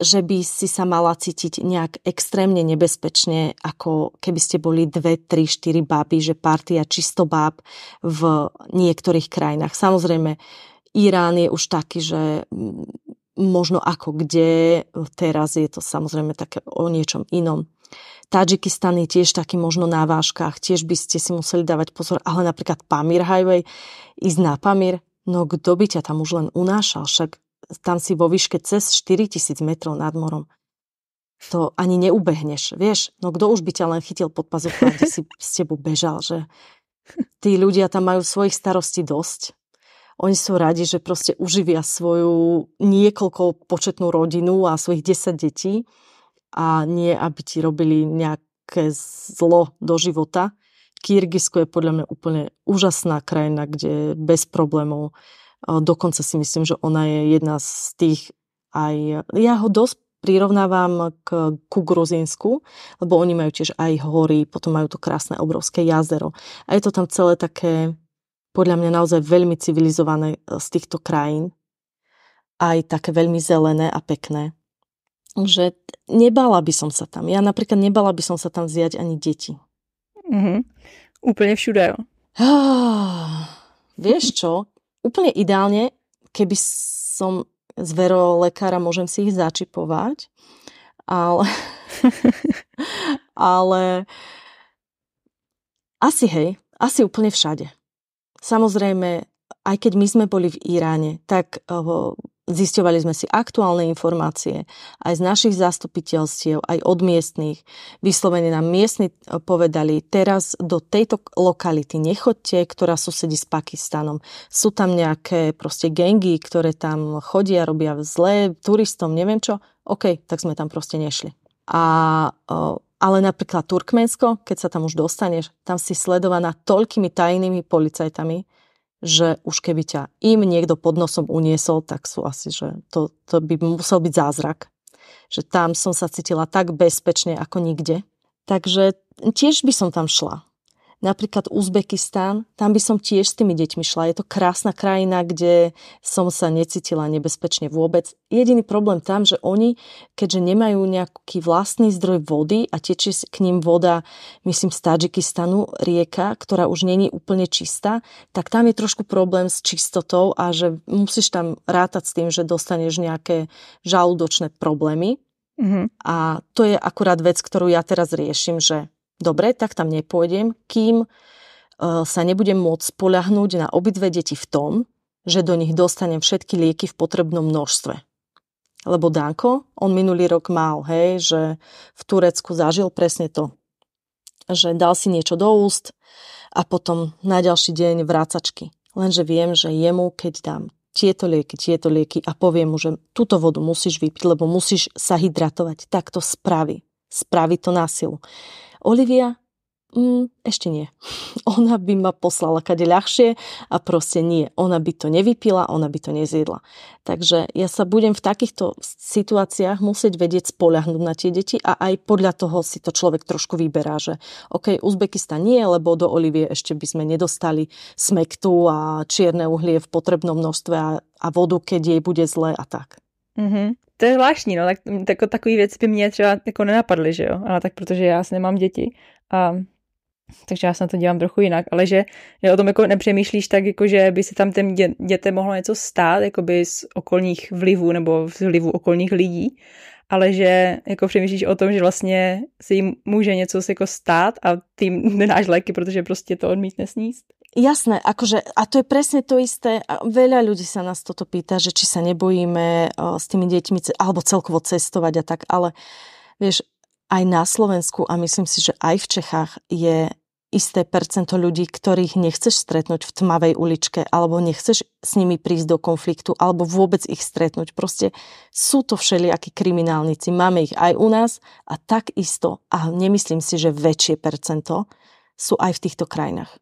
[SPEAKER 3] že by si sa mala cítiť nejak extrémne nebezpečne, ako keby ste boli 2, 3, 4 báby, že partia čisto báb v niektorých krajinách. Samozrejme, Irán je už taký, že možno ako kde, teraz je to samozrejme také o niečom inom. Tadžikistan je tiež taký možno na vážkach, tiež by ste si museli dávať pozor, ale napríklad Pamir Highway, ísť na Pamir, no kto by ťa tam už len unášal, však tam si vo výške cez 4000 metrov nad morom. To ani neubehneš, vieš, no kto už by ťa len chytil pod pazuchu, kde si s tebou bežal, že tí ľudia tam majú svojich starostí dosť. Oni sú radi, že proste uživia svoju niekoľko početnú rodinu a svojich 10 detí a nie, aby ti robili nejaké zlo do života. Kyrgyzsko je podľa mňa úplne úžasná krajina, kde bez problémov. Dokonca si myslím, že ona je jedna z tých aj... Ja ho dosť prirovnávam ku Gruzínsku, lebo oni majú tiež aj hory, potom majú to krásne obrovské jazero. A je to tam celé také, podľa mňa naozaj veľmi civilizované z týchto krajín. Aj také veľmi zelené a pekné. Že nebala by som sa tam. Ja napríklad nebala by som sa tam vziať ani deti.
[SPEAKER 2] Mm-hmm. Úplne všude, jo.
[SPEAKER 3] Vieš čo? Úplne ideálne, keby som zverolekára, môžem si ich začipovať, ale asi úplne všade. Samozrejme, aj keď my sme boli v Iráne, tak zisťovali sme si aktuálne informácie aj z našich zastupiteľstiev, aj od miestnych. Vyslovene nám miestni povedali, teraz do tejto lokality nechoďte, ktorá susedí s Pakistanom. Sú tam nejaké proste gangy, ktoré tam chodia, robia zlé turistom, neviem čo. OK, tak sme tam proste nešli. Ale napríklad Turkmensko, keď sa tam už dostaneš, tam si sledovaná toľkými tajnými policajtami, že už keby ťa im niekto pod nosom uniesol, tak sú asi, že to by musel byť zázrak. Že tam som sa cítila tak bezpečne ako nikde. Takže tiež by som tam šla. Napríklad Uzbekistán, tam by som tiež s tými deťmi šla. Je to krásna krajina, kde som sa necítila nebezpečne vôbec. Jediný problém tam, že oni, keďže nemajú nejaký vlastný zdroj vody a tečie k ním voda, myslím z Tadžikistanu, rieka, ktorá už není úplne čistá, tak tam je trošku problém s čistotou a že musíš tam rátať s tým, že dostaneš nejaké žalúdočné problémy. A to je akurát vec, ktorú ja teraz riešim, že dobre, tak tam nepôjdem, kým sa nebudem môcť spoľahnúť na obidve deti v tom, že do nich dostanem všetky lieky v potrebnom množstve. Lebo Danko, on minulý rok mal, že v Turecku zažil presne to, že dal si niečo do úst a potom na ďalší deň vrácačky. Lenže viem, že jemu, keď dám tieto lieky a poviem mu, že túto vodu musíš vypiť, lebo musíš sa hydratovať, tak to spraví. Spraví to na silu. Olivia, ešte nie. Ona by ma poslala kade ľahšie a proste nie. Ona by to nevypila, ona by to nezjedla. Takže ja sa budem v takýchto situáciách musieť vedieť spoľahnúť na tie deti a aj podľa toho si to človek trošku vyberá, že OK, Uzbekistan nie, lebo do Olivie ešte by sme nedostali smektu a čierne uhlie v potrebnom množstve a vodu, keď jej bude zle a tak.
[SPEAKER 2] To je zvláštní, no, tak takový věc by mě třeba jako nenapadly, že jo, ale tak protože já asi nemám děti, takže já se na to dívám trochu jinak, ale že o tom jako nepřemýšlíš tak, jako že by si tam těm dětem mohlo něco stát, jakoby z okolních vlivů nebo z vlivu okolních lidí, ale že jako přemýšlíš o tom, že vlastně si jim může něco jako stát a ty jim nedáš léky, protože prostě to odmítne sníst.
[SPEAKER 3] Jasné, akože, a to je presne to isté. Veľa ľudí sa nás toto pýta, že či sa nebojíme s tými deťmi alebo celkovo cestovať a tak, ale vieš, aj na Slovensku a myslím si, že aj v Čechách je isté percento ľudí, ktorých nechceš stretnúť v tmavej uličke alebo nechceš s nimi prísť do konfliktu alebo vôbec ich stretnúť. Proste sú to všelijakí kriminálnici. Máme ich aj u nás a takisto, a nemyslím si, že väčšie percento sú aj v týchto krajinách.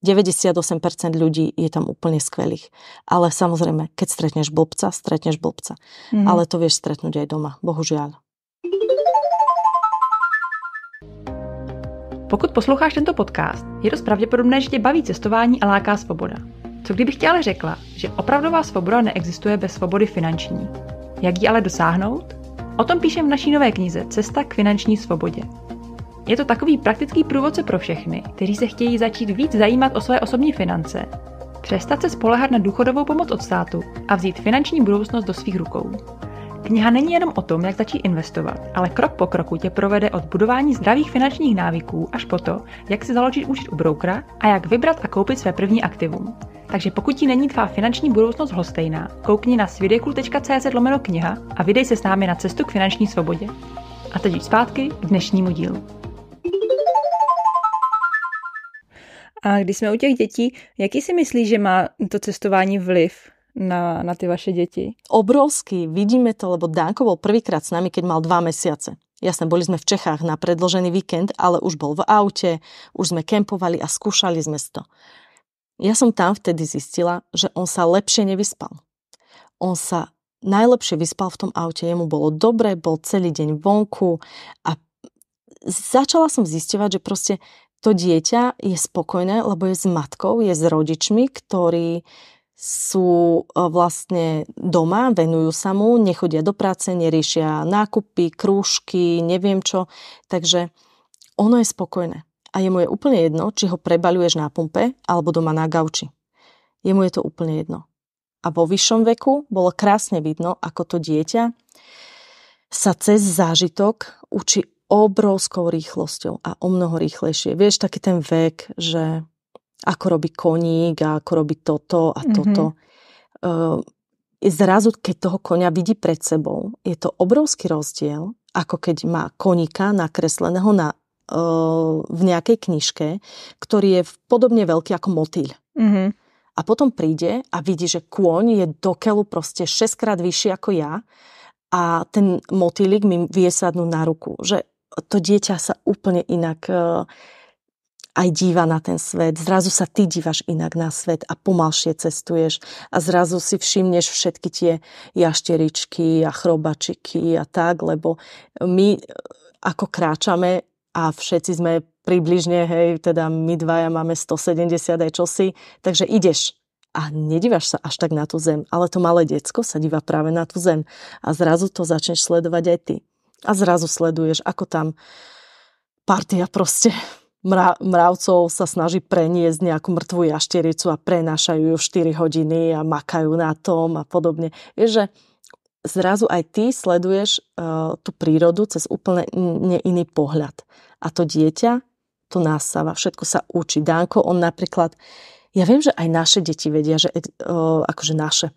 [SPEAKER 3] 98% ľudí je tam úplne skvelých. Ale samozrejme, keď stretneš blbca. Ale to vieš stretnúť aj doma, bohužiaľ.
[SPEAKER 1] Pokud posloucháš tento podcast, je dost pravděpodobné, že tě baví cestování a láká svoboda. Co kdybych ti ale řekla, že opravdová svoboda neexistuje bez svobody finanční? Jak ji ale dosáhnout? O tom píšem v naší nové knize Cesta k finanční svobodě. Je to takový praktický průvodce pro všechny, kteří se chtějí začít víc zajímat o své osobní finance, přestat se spoléhat na důchodovou pomoc od státu a vzít finanční budoucnost do svých rukou. Kniha není jenom o tom, jak začít investovat, ale krok po kroku tě provede od budování zdravých finančních návyků až po to, jak si založit účet u broukera a jak vybrat a koupit své první aktivum. Takže pokud ti není tvá finanční budoucnost lhostejná, koukni na svědekul.cz/kniha a vydej se s námi na cestu k finanční svobodě. A teď už zpátky k dnešnímu dílu.
[SPEAKER 2] A když jsme u těch dětí, jaký si myslíš, že má to cestování vliv na ty vaše deti?
[SPEAKER 3] Obrovský, vidíme to, lebo Danko bol prvýkrát s nami, keď mal 2 mesiace. Jasné, boli sme v Čechách na predĺžený víkend, ale už bol v aute, už sme kempovali a skúšali sme si to. Ja som tam vtedy zistila, že on sa lepšie nevyspal. On sa najlepšie vyspal v tom aute, jemu bolo dobre, bol celý deň vonku a začala som zisťovať, že proste to dieťa je spokojné, lebo je s matkou, je s rodičmi, ktorí sú vlastne doma, venujú sa mu, nechodia do práce, neriešia nákupy, krúžky, neviem čo. Takže ono je spokojné. A jemu je úplne jedno, či ho prebaľuješ na pumpe alebo doma na gauči. Jemu je to úplne jedno. A vo vyššom veku bolo krásne vidno, ako to dieťa sa cez zážitok učí obrovskou rýchlosťou a o mnoho rýchlejšie. Vieš, taký ten vek, že ako robí koník a ako robí toto a toto. Zrazu, keď toho koňa vidí pred sebou, je to obrovský rozdiel, ako keď má koníka nakresleného v nejakej knižke, ktorý je podobne veľký ako motýľ. A potom príde a vidí, že kôň je do keľu proste 6-krát vyšší ako ja a ten motýlik mi vie sadnúť na ruku. Že to dieťa sa úplne inak aj díva na ten svet. Zrazu sa ty dívaš inak na svet a pomalšie cestuješ a zrazu si všimneš všetky tie jašteričky a chrobačiky a tak, lebo my ako kráčame a všetci sme približne, teda my dvaja máme 170 aj čosi, takže ideš a nedívaš sa až tak na tú zem, ale to malé decko sa díva práve na tú zem a zrazu to začneš sledovať aj ty. A zrazu sleduješ, ako tam partia proste mravcov sa snaží preniesť nejakú mŕtvú jaštericu a prenášajú ju 4 hodiny a makajú na tom a podobne. Vieš, že zrazu aj ty sleduješ tú prírodu cez úplne iný pohľad. A to dieťa to nasáva, všetko sa učí. Danko, on napríklad, ja viem, že aj naše deti vedia, že akože naše,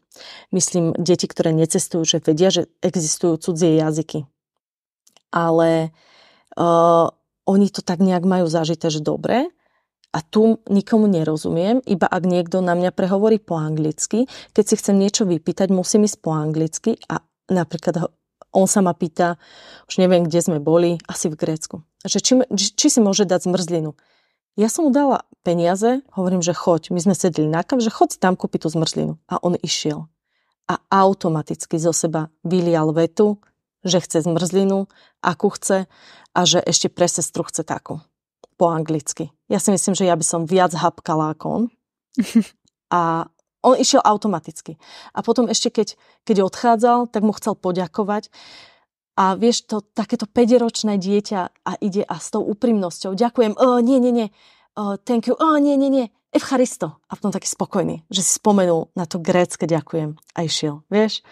[SPEAKER 3] myslím, deti, ktoré necestujú, že vedia, že existujú cudzie jazyky. Ale oni to tak nejak majú zažité, že dobre, a tu nikomu nerozumiem, iba ak niekto na mňa prehovorí po anglicky, keď si chcem niečo vypýtať, musím ísť po anglicky a napríklad on sa ma pýta, už neviem, kde sme boli, asi v Grécku, že či si môže dať zmrzlinu. Ja som mu dala peniaze, hovorím, že choď, my sme sedeli na káve, že choď si tam kúpiť tú zmrzlinu. A on išiel. A automaticky zo seba vylial vetu, že chce zmrzlinu, akú chce a že ešte pre sestru chce takú. Po anglicky. Ja si myslím, že ja by som viac hapkala ako on. A on išiel automaticky. A potom ešte, keď odchádzal, tak mu chcel poďakovať. A vieš, to takéto 5-ročné dieťa a ide a s tou úprimnosťou ďakujem, nie, thank you, nie, Evcharisto. A potom taký spokojný, že si spomenul na to grécke ďakujem a išiel, vieš.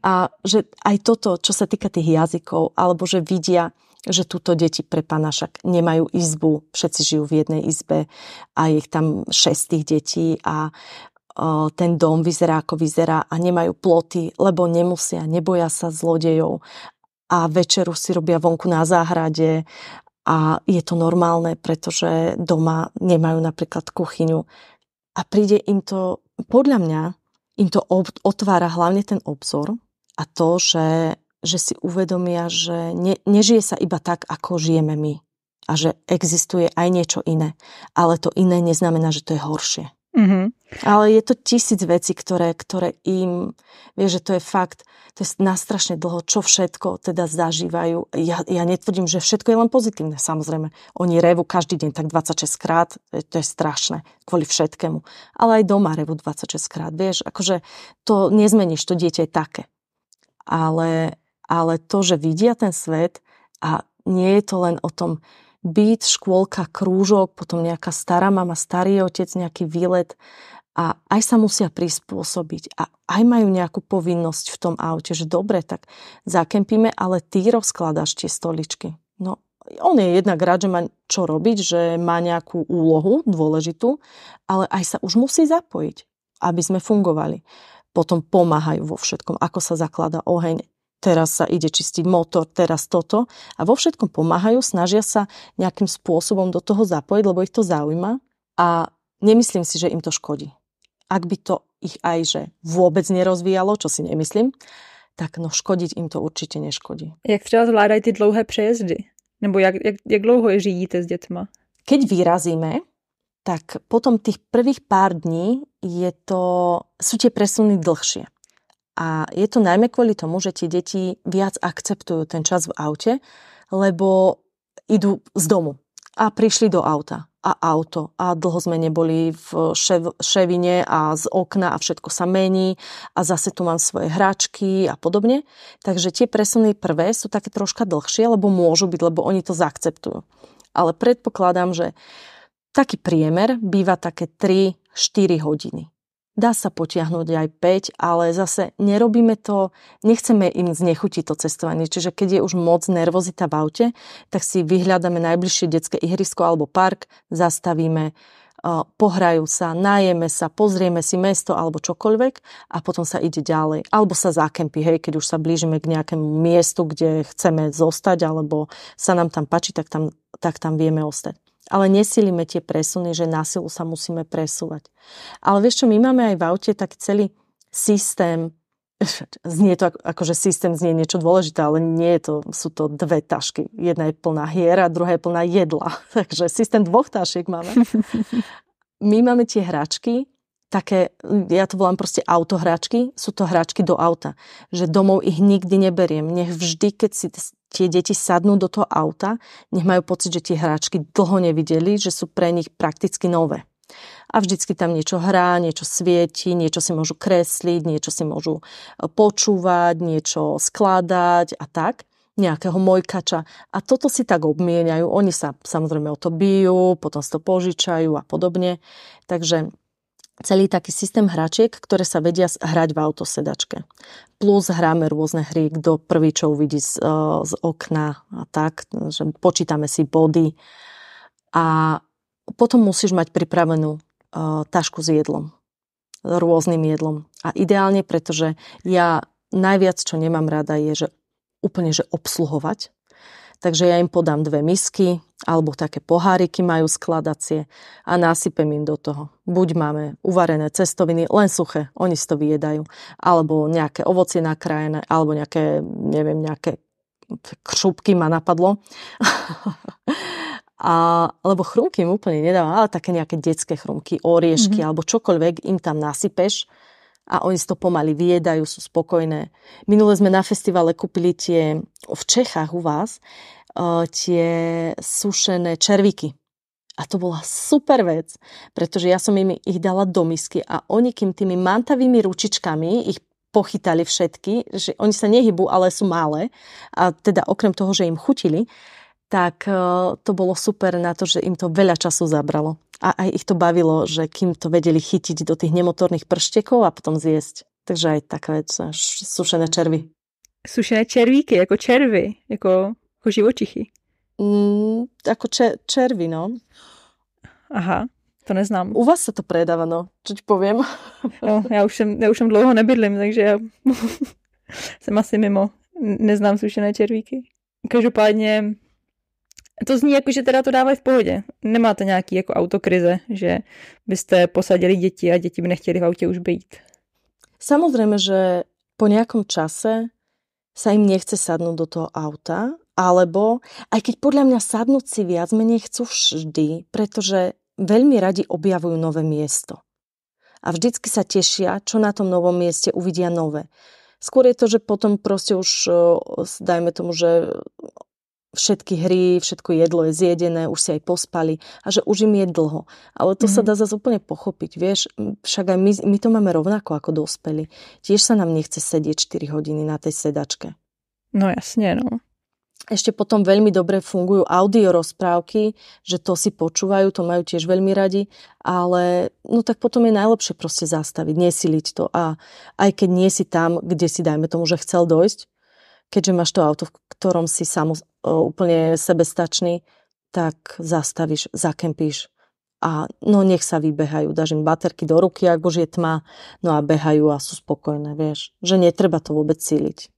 [SPEAKER 3] A že aj toto, čo sa týka tých jazykov, alebo že vidia, že túto deti pre Pána však nemajú izbu, všetci žijú v jednej izbe a je ich tam 6 tých detí a ten dom vyzerá ako vyzerá a nemajú ploty, lebo nemusia, neboja sa zlodejov a večeru si robia vonku na záhrade a je to normálne, pretože doma nemajú napríklad kuchyňu a príde im to, podľa mňa, im to otvára hlavne ten obzor a to, že si uvedomia, že nežije sa iba tak, ako žijeme my a že existuje aj niečo iné, ale to iné neznamená, že to je horšie. Ale je to 1000 vecí, ktoré im, vieš, že to je fakt, to je nastrašne dlho, čo všetko teda zažívajú. Ja netvrdím, že všetko je len pozitívne, samozrejme. Oni revu každý deň tak 26 krát, to je strašné, kvôli všetkému. Ale aj doma revu 26 krát, vieš, akože to nezmeníš, to dieťa je také. Ale to, že vidia ten svet a nie je to len o tom byt, škôlka, krúžok, potom nejaká stará mama, starý otec, nejaký výlet a aj sa musia prispôsobiť a aj majú nejakú povinnosť v tom aute, že dobre, tak zakempíme, ale ty rozkladáš tie stoličky. No, on je jednak rád, že má čo robiť, že má nejakú úlohu dôležitú, ale aj sa už musí zapojiť, aby sme fungovali. Potom pomáhajú vo všetkom, ako sa zakladá oheň, teraz sa ide čistiť motor, teraz toto. A vo všetkom pomáhajú, snažia sa nejakým spôsobom do toho zapojiť, lebo ich to zaujíma. A nemyslím si, že im to škodí. Ak by to ich aj že vôbec nerozvíjalo, čo si nemyslím, tak no škodiť im to určite neškodí.
[SPEAKER 2] Jak třeba zvládají ty dlouhé přejezdy? Nebo jak dlouho je žijíte s dětma?
[SPEAKER 3] Keď vyrazíme, tak potom tých prvých pár dní sú tie presuny dlhšie. A je to najmä kvôli tomu, že tie deti viac akceptujú ten čas v aute, lebo idú z domu a prišli do auta a auto a dlho sme neboli v ševine a z okna a všetko sa mení a zase tu mám svoje hračky a podobne. Takže tie presuny prvé sú také troška dlhšie, lebo môžu byť, lebo oni to zaakceptujú. Ale predpokladám, že taký priemer býva také 3-4 hodiny. Dá sa potiahnuť aj 5, ale zase nerobíme to, nechceme im znechutiť to cestovanie. Čiže keď je už moc nervozita v aute, tak si vyhľadáme najbližšie detské ihrisko alebo park, zastavíme, pohrajú sa, najeme sa, pozrieme si mesto alebo čokoľvek a potom sa ide ďalej. Alebo sa zakempí, hej, keď už sa blížime k nejakému miestu, kde chceme zostať alebo sa nám tam páči, tak tam vieme ostať. Ale nesilíme tie presuny, že na silu sa musíme presúvať. Ale vieš čo, my máme aj v aute taký celý systém, znie to akože systém znie niečo dôležité, ale nie je to, sú to dve tašky. Jedna je plná hier a druhá je plná jedla. Takže systém 2 tašiek máme. My máme tie hračky, také, ja to volám proste autohračky, sú to hračky do auta. Že domov ich nikdy neberiem. Nech vždy, keď si tie deti sadnú do toho auta, nech majú pocit, že tie hračky dlho nevideli, že sú pre nich prakticky nové. A vždycky tam niečo hrá, niečo svieti, niečo si môžu kresliť, niečo si môžu počúvať, niečo skladať a tak. Nejakého mojkača. A toto si tak obmieniajú. Oni sa samozrejme o to bijú, potom si to požičajú a podobne. Takže celý taký systém hračiek, ktoré sa vedia hrať v autosedačke. Plus hráme rôzne hry, kto prvý čo uvidí z okna a tak, že počítame si body. A potom musíš mať pripravenú tašku s jedlom. Rôznym jedlom. A ideálne, pretože ja najviac, čo nemám rada, je, že úplne, že obsluhovať. Takže ja im podám 2 misky, alebo také poháriky majú skladacie a nasypem im do toho. Buď máme uvarené cestoviny, len suché, oni si to vyjedajú, alebo nejaké ovocie nakrájené, alebo nejaké, neviem, nejaké kšupky ma napadlo. Alebo chrumky im úplne nedávam, ale také nejaké detské chrumky, oriešky, alebo čokoľvek im tam nasypeš a oni si to pomaly vyjedajú, sú spokojné. Minule sme na festivale kúpili tie, v Čechách u vás, tie sušené červíky. A to bola super vec, pretože ja som im ich dala do misky a oni kým tými mantavými ručičkami ich pochytali všetky, že oni sa nehybú, ale sú malé a teda okrem toho, že im chutili, tak to bolo super na to, že im to veľa času zabralo. A aj ich to bavilo, že kým to vedeli chytiť do tých nemotorných prštekov a potom zjesť. Takže aj taká vec, sušené červy.
[SPEAKER 2] Sušené červíky, jako červy, jako živočichy.
[SPEAKER 3] Ako červy, no.
[SPEAKER 2] Aha, to neznám.
[SPEAKER 3] U vás sa to predáva, no. Čo ti poviem?
[SPEAKER 2] No, já už jsem dlouho nebydlím, takže já jsem asi mimo. Neznám sušené červíky. Každopádně to zní jako, že teda to dávají v pohodě. Nemáte nějaký jako autokrize, že byste posadili děti a děti by nechtěli v autě už být.
[SPEAKER 3] Samozrejme, že po nejakom čase sa im nechce sadnúť do toho auta, alebo aj keď podľa mňa sadnúť si viac menej chcú vždy, pretože veľmi radi objavujú nové miesto. A vždycky sa tešia, čo na tom novom mieste uvidia nové. Skôr je to, že potom proste už, dajme tomu, že všetky hry, všetko jedlo je zjedené, už si aj pospali a že už im je dlho. Ale to sa dá zase úplne pochopiť, vieš. Však aj my to máme rovnako ako dospelí. Tiež sa nám nechce sedieť 4 hodiny na tej sedačke.
[SPEAKER 2] No jasne, no.
[SPEAKER 3] Ešte potom veľmi dobre fungujú audio rozprávky, že to si počúvajú, to majú tiež veľmi radi, ale no tak potom je najlepšie proste zastaviť, nesiliť to. A aj keď nie si tam, kde si dajme tomu, že chcel dojsť, keďže máš to auto, v ktorom si úplne sebestačný, tak zastavíš, zakempíš a no nech sa vybehajú. Dáš im baterky do ruky, ak už je tma, no a behajú a sú spokojné, vieš. Že netreba to vôbec cíliť.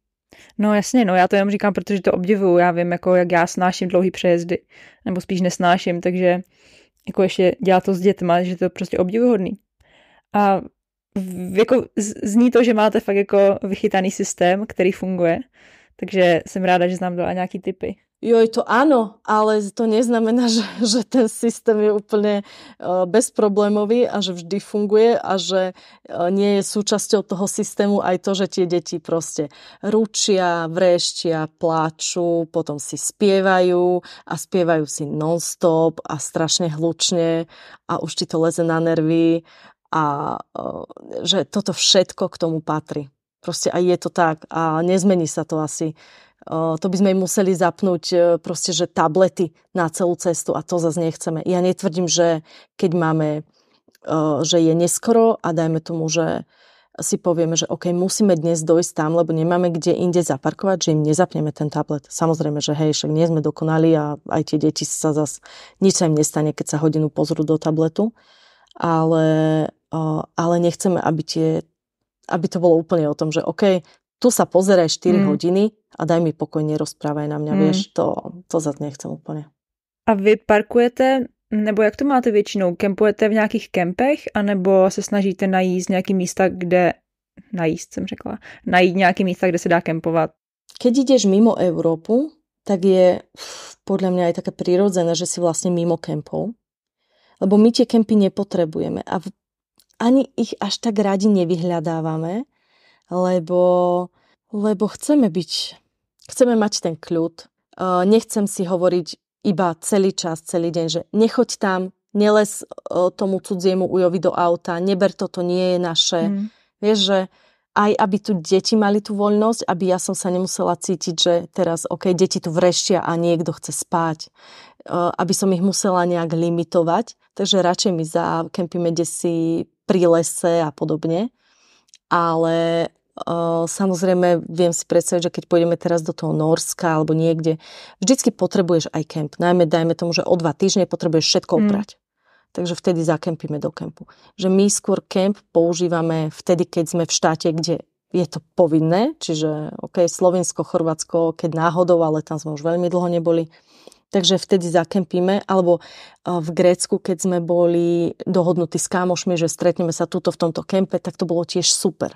[SPEAKER 2] No jasně, no já to jenom říkám, protože to obdivuju. Já vím, jako jak já snáším dlouhý přejezdy, nebo spíš nesnáším, takže jako ještě dělat to s dětma, že to je prostě obdivuhodný. A jako zní to, že máte fakt jako vychytaný systém, který funguje. Takže jsem ráda, že nám dala nějaký tipy.
[SPEAKER 3] Joj, to áno, ale to neznamená, že ten systém je úplne bezproblémový a že vždy funguje a že nie je súčasťou toho systému aj to, že tie deti proste ručia, vreštia, pláču, potom si spievajú a spievajú si non-stop a strašne hlučne a už ti to leze na nervy a že toto všetko k tomu patrí. Proste aj je to tak a nezmení sa to asi. To by sme im museli zapnúť proste, že tablety na celú cestu a to zase nechceme. Ja netvrdím, že keď máme že je neskoro a dajme tomu, že si povieme, že OK, musíme dnes dojsť tam, lebo nemáme kde inde zaparkovať, že im nezapneme ten tablet. Samozrejme, že hej, však nie sme dokonali a aj tie deti sa nič sa im nestane, keď sa hodinu pozrú do tabletu, ale nechceme, aby to bolo úplne o tom, že OK, tu sa pozeraj 4 hodiny a daj mi pokojne rozprávaj na mňa, vieš, to zase nechcem úplne.
[SPEAKER 2] A vy parkujete, nebo jak to máte většinou? Kempujete v nějakých kempech, anebo se snažíte najít nějaký místa, najít nějaký místa, kde se dá kempovat?
[SPEAKER 3] Keď ideš mimo Európu, tak je podľa mňa aj také prirodzené, že si vlastne mimo kempov. Lebo my tie kempy nepotrebujeme a ani ich až tak radi nevyhľadávame, lebo chceme mať ten kľud. Nechcem si hovoriť iba celý čas, celý deň, že nechoď tam, neles tomu cudziemu ujovi do auta, neber to nie je naše. Vieš, že aj aby tu deti mali tú voľnosť, aby ja som sa nemusela cítiť, že teraz, OK, deti tu vreštia a niekto chce spať. Aby som ich musela nejak limitovať. Takže radšej my zakempíme desi pri lese a podobne. Ale samozrejme viem si predstaviť, že keď pôjdeme teraz do toho Nórska alebo niekde, vždycky potrebuješ aj kemp. Najmä dajme tomu, že o 2 týždne potrebuješ všetko oprať. Takže vtedy zakempíme do kempu. Že my skôr kemp používame vtedy, keď sme v štáte, kde je to povinné, čiže OK, Slovensko, Chorvátsko, keď náhodou, ale tam sme už veľmi dlho neboli. Takže vtedy zakempíme, alebo v Grécku, keď sme boli dohodnutí s kámošmi, že stretneme sa tuto v tomto kempe, tak to bolo tiež super.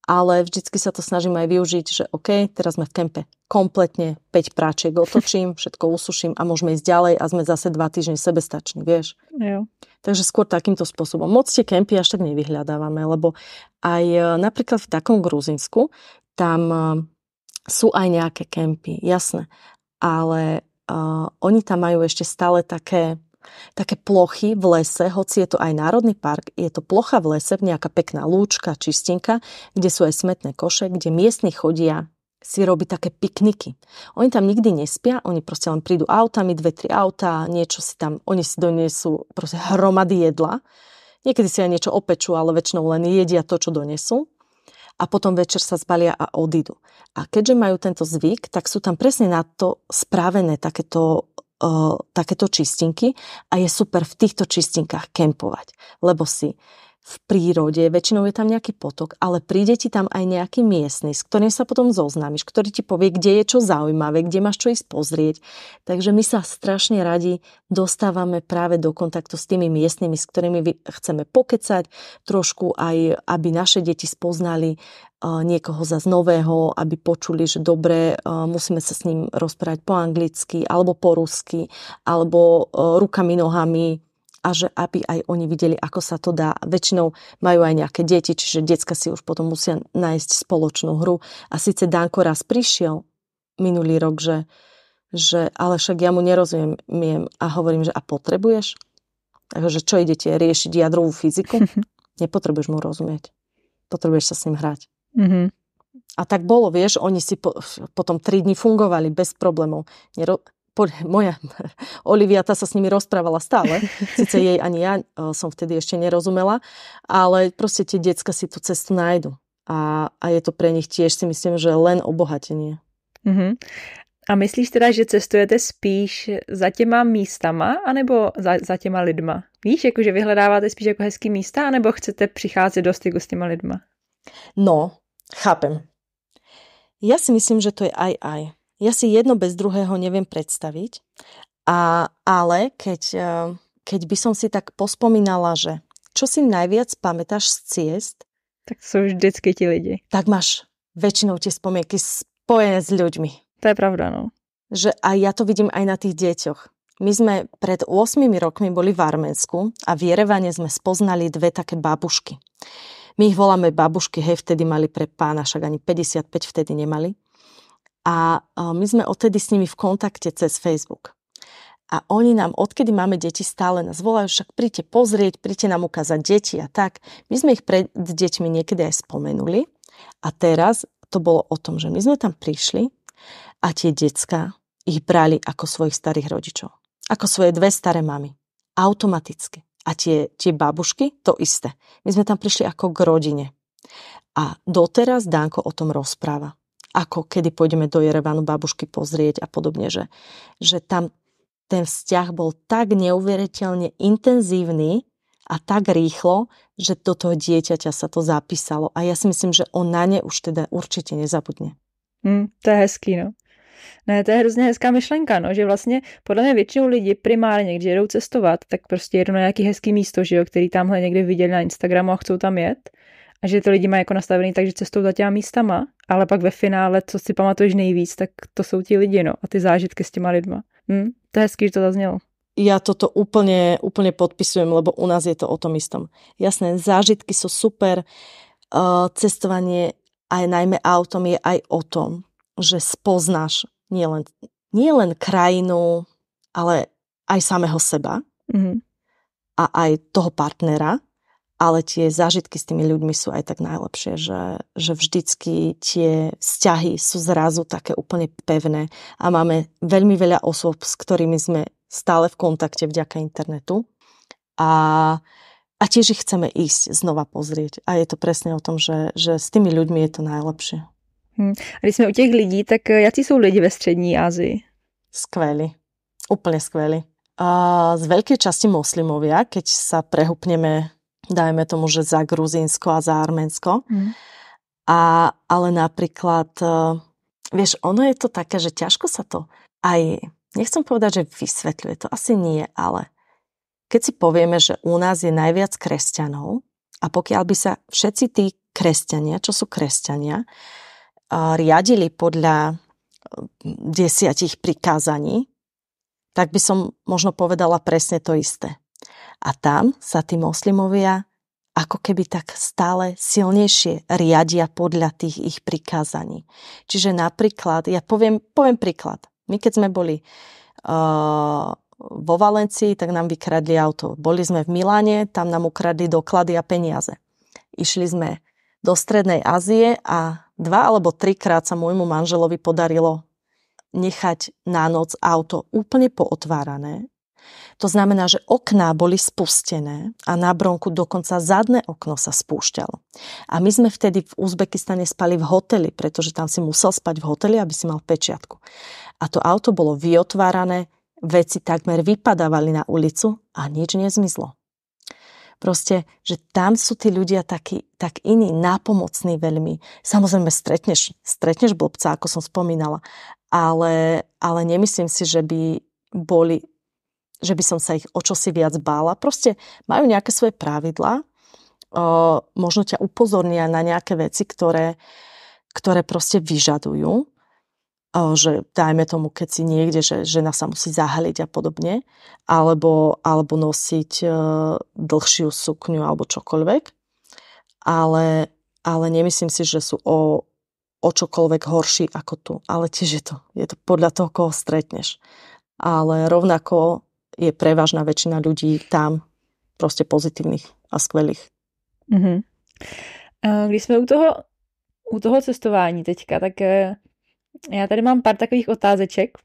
[SPEAKER 3] Ale vždycky sa to snažím aj využiť, že OK, teraz sme v kempe kompletne 5 práčiek otočím, všetko usuším a môžeme ísť ďalej a sme zase 2 týždne sebestační, vieš.
[SPEAKER 2] Jo.
[SPEAKER 3] Takže skôr takýmto spôsobom. Moc tie kempy až tak nevyhľadávame, lebo aj napríklad v takom Gruzínsku tam sú aj nejaké kempy, jasné, ale oni tam majú ešte stále také plochy v lese, hoci je to aj národný park, je to plocha v lese, nejaká pekná lúčka, čistinka, kde sú aj smetné koše, kde miestni chodia si robiť také pikniky. Oni tam nikdy nespia, oni proste len prídu autami, 2-3 autá, niečo si tam, oni si donesú proste hromady jedla. Niekedy si aj niečo opečú, ale väčšinou len jedia to, čo donesú. A potom večer sa zbalia a odídu. A keďže majú tento zvyk, tak sú tam presne na to správené takéto čistinky a je super v týchto čistinkách kempovať, lebo si v prírode, väčšinou je tam nejaký potok, ale príde ti tam aj nejaký miestny, s ktorým sa potom zoznámiš, ktorý ti povie, kde je čo zaujímavé, kde máš čo ísť pozrieť. Takže my sa strašne radi dostávame práve do kontaktu s tými miestnymi, s ktorými chceme pokecať, trošku aj, aby naše deti spoznali niekoho zas nového, aby počuli, že dobre, musíme sa s ním rozprávať po anglicky, alebo po rusky, alebo rukami, nohami, a že aby aj oni videli, ako sa to dá. Väčšinou majú aj nejaké deti, čiže decka si už potom musia nájsť spoločnú hru. A síce Danko raz prišiel minulý rok, že ale však ja mu nerozumiem a hovorím, že a potrebuješ? Takže čo idete riešiť jadrovú fyziku? Nepotrebuješ mu rozumieť. Potrebuješ sa s ním hrať. Mm-hmm. A tak bolo, vieš, oni si potom 3 dni fungovali bez problémov. Moja Olivia, tá sa s nimi rozprávala stále. Sice jej ani ja som vtedy ešte nerozumela, ale proste tie decka si tú cestu nájdu. A je to pre nich tiež, si myslím, že len obohatenie.
[SPEAKER 2] Uh-huh. A myslíš teda, že cestujete spíš za těma místama, anebo za těma lidma? Víš, jakože vyhledáváte spíš jako hezký místa, anebo chcete přicházet do styku s těma lidma? No,
[SPEAKER 3] chápem. Ja si myslím, že to je aj. Ja si jedno bez druhého neviem predstaviť, ale keď by som si tak pospomínala, že čo si najviac pamätáš z ciest,
[SPEAKER 2] tak sú vždycky ti lidi.
[SPEAKER 3] Tak máš väčšinou tie spomienky spojené s ľuďmi.
[SPEAKER 2] To je pravda, no.
[SPEAKER 3] Že aj ja to vidím aj na tých deťoch. My sme pred 8 rokmi boli v Arménsku a v Jerevane sme spoznali 2 také babušky. My ich voláme babušky, hej, vtedy mali pre pána, však ani 55 vtedy nemali. A my sme odtedy s nimi v kontakte cez Facebook. A oni nám, odkedy máme deti, stále nás volajú, však príďte pozrieť, príďte nám ukázať deti a tak. My sme ich pred deťmi niekedy aj spomenuli. A teraz to bolo o tom, že my sme tam prišli a tie decká ich brali ako svojich starých rodičov. Ako svoje 2 staré mamy. Automaticky. A tie babušky, to isté. My sme tam prišli ako k rodine. A doteraz Danko o tom rozpráva. Ako kedy pôjdeme do Jerevanu babušky pozrieť a podobne, že tam ten vzťah bol tak neuveriteľne intenzívny a tak rýchlo, že do toho dieťaťa sa to zapísalo. A ja si myslím, že on na ne už teda určite nezabudne.
[SPEAKER 2] To je hezký, no. Ne, to je hrozně hezká myšlenka, no, že vlastně podle mě většinou lidi primárně, když jedou cestovat, tak prostě jedou na nějaký hezký místo, že jo, který tamhle někde viděli na Instagramu a chcou tam jet. A že ty lidi mají jako nastavený tak, že cestují za těma místama, ale pak ve finále, co si pamatuješ nejvíc, tak to jsou ti lidi, no, a ty zážitky s těma lidma. To je hezký, že to zaznělo.
[SPEAKER 3] Ja toto úplne podpisujem, lebo u nás je to o tom istom. Jasné, zážitky sú super, cestovanie aj najmä autom je aj o tom, že spoznáš nielen krajinu, ale aj samého seba a aj toho partnera, ale tie zážitky s tými ľuďmi sú aj tak najlepšie, že vždycky tie vzťahy sú zrazu také úplne pevné a máme veľmi veľa osôb, s ktorými sme stále v kontakte vďaka internetu a tiež ich chceme ísť znova pozrieť. A je to presne o tom, že s tými ľuďmi je to najlepšie.
[SPEAKER 2] A když jsme u těch lidí, tak jaký jsou lidi ve střední Asii?
[SPEAKER 3] Skvelí. Úplne skvelí. Z veľkej časti moslimovia, keď sa prehupneme, dajme tomu, že za Gruzínsko a za Arménsko. Ale napríklad, vieš, ono je to také, že ťažko sa to aj, nechcem povedať, že vysvetľuje, to asi nie, ale keď si povieme, že u nás je najviac kresťanov a pokiaľ by sa všetci tí kresťania, čo sú kresťania, riadili podľa 10 prikázaní, tak by som možno povedala presne to isté. A tam sa tí moslimovia ako keby tak stále silnejšie riadia podľa tých ich prikázaní. Čiže napríklad, ja poviem príklad. My keď sme boli vo Valencii, tak nám vykradli auto. Boli sme v Miláne, tam nám ukradli doklady a peniaze. Išli sme do Strednej Ázie a 2 alebo 3 krát sa môjmu manželovi podarilo nechať na noc auto úplne pootvárané. To znamená, že okná boli spustené a na bronku dokonca zadné okno sa spúšťalo. A my sme vtedy v Uzbekistane spali v hoteli, pretože tam si musel spať v hoteli, aby si mal pečiatku. A to auto bolo vyotvárané, veci takmer vypadávali na ulicu a nič nezmizlo. Proste, že tam sú tí ľudia tak iní, nápomocní veľmi. Samozrejme stretneš blbca, ako som spomínala, ale nemyslím si, že by som sa ich o čosi viac bála. Proste majú nejaké svoje pravidlá, možno ťa upozornia na nejaké veci, ktoré proste vyžadujú, že dajme tomu, keď si niekde, že žena sa musí zahaliť a podobne, alebo nosiť dlhšiu sukňu alebo čokoľvek, ale nemyslím si, že sú o čokoľvek horší ako tu. Ale tiež je to podľa toho, koho stretneš. Ale rovnako je prevažná väčšina ľudí tam proste pozitívnych a skvelých.
[SPEAKER 2] Když jsme u toho cestování teďka, tak já tady mám pár takových otázeček.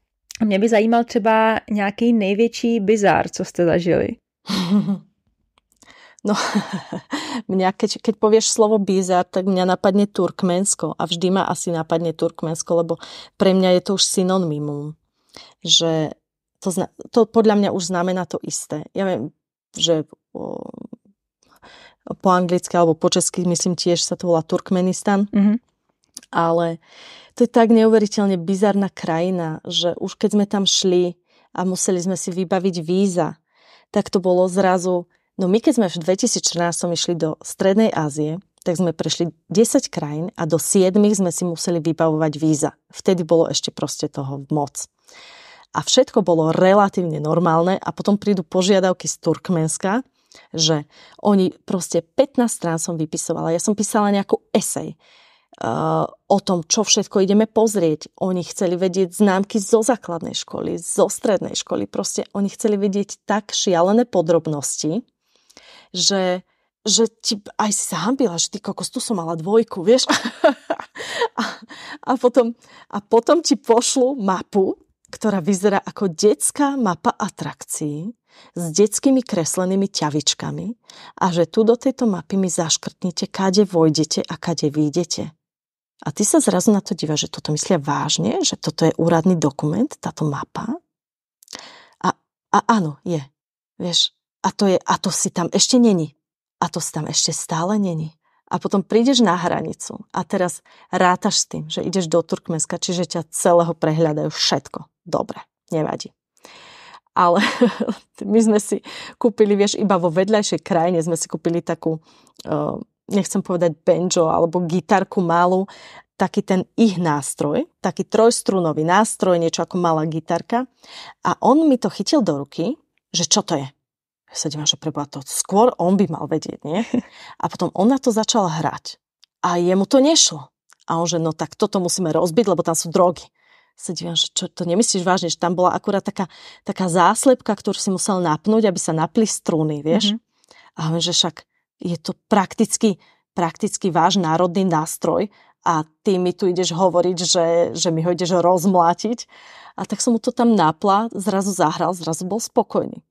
[SPEAKER 2] Mě by zajímal třeba nějaký největší bizár, co jste zažili.
[SPEAKER 3] No, mňa, keď povieš slovo bizár, tak mňa napadne Turkmensko a vždy ma asi napadne Turkmensko, lebo pre mňa je to už synonymum, že to podľa mňa už znamená to isté. Ja viem, že po anglicky alebo po česky myslím tiež sa to volá Turkmenistan, ale to je tak neuveriteľne bizarná krajina, že už keď sme tam šli a museli sme si vybaviť víza, tak to bolo zrazu. No my keď sme v 2014 išli do Strednej Ázie, tak sme prešli 10 krajín a do 7 sme si museli vybavovať víza. Vtedy bolo ešte proste toho moc. A všetko bolo relatívne normálne a potom prídu požiadavky z Turkmenska, že oni proste 15 strán som vypisovala. Ja som písala nejakú esej o tom, čo všetko ideme pozrieť. Oni chceli vedieť známky zo základnej školy, zo strednej školy. Proste oni chceli vedieť tak šialené podrobnosti, že ti aj si sa hambila, že ty kokos, tu som mala 2, vieš. A potom ti pošlu mapu ktorá vyzerá ako detská mapa atrakcií s detskými kreslenými ťavičkami a že tu do tejto mapy mi zaškrtnite, kade vojdete a kade vyjdete. A ty sa zrazu na to dívaš, že toto myslia vážne, že toto je úradný dokument, táto mapa. A áno, je. Vieš, a to si tam ešte není. A to si tam ešte stále není. A potom prídeš na hranicu a teraz rátaš s tým, že ideš do Turkmenska, čiže ťa celého prehľadajú všetko. Dobre, nevadí. Ale my sme si kúpili, vieš, iba vo vedľajšej krajine sme si kúpili takú, nechcem povedať banjo, alebo gitarku malú, taký ten ich nástroj, taký trojstrunový nástroj, niečo ako malá gitarka. A on mi to chytil do ruky, že čo to je? Ja sa dívam, že preboha to skôr on by mal vedieť, nie? A potom on na to začal hrať. A jemu to nešlo. A on že, no tak toto musíme rozbiť, lebo tam sú drogy. Sa dívam, že čo, to nemyslíš vážne, že tam bola akurát taká záslepka, ktorú si musel napnúť, aby sa napli struny, vieš? Mm-hmm. A on že však je to prakticky váš národný nástroj a ty mi tu ideš hovoriť, že mi ho ideš rozmlátiť. A tak som mu to tam napla, zrazu zahral, zrazu bol spokojný.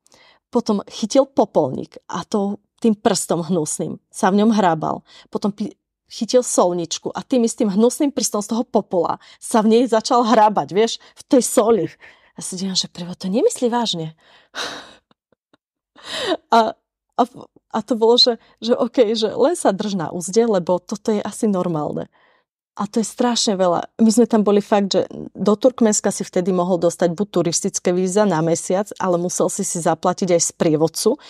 [SPEAKER 3] Potom chytil popolník a to tým prstom hnusným sa v ňom hrábal. Potom chytil solničku a tým istým hnusným prstom z toho popola sa v nej začal hrábať, vieš, v tej soli. Ja si dívam, že prebo to nemyslí vážne. A to bolo, že okej, že len sa drž na úzde, lebo toto je asi normálne. A to je strašne veľa. My sme tam boli fakt, že do Turkmenska si vtedy mohol dostať buď turistické víza na mesiac, ale musel si zaplatiť aj sprievodcu,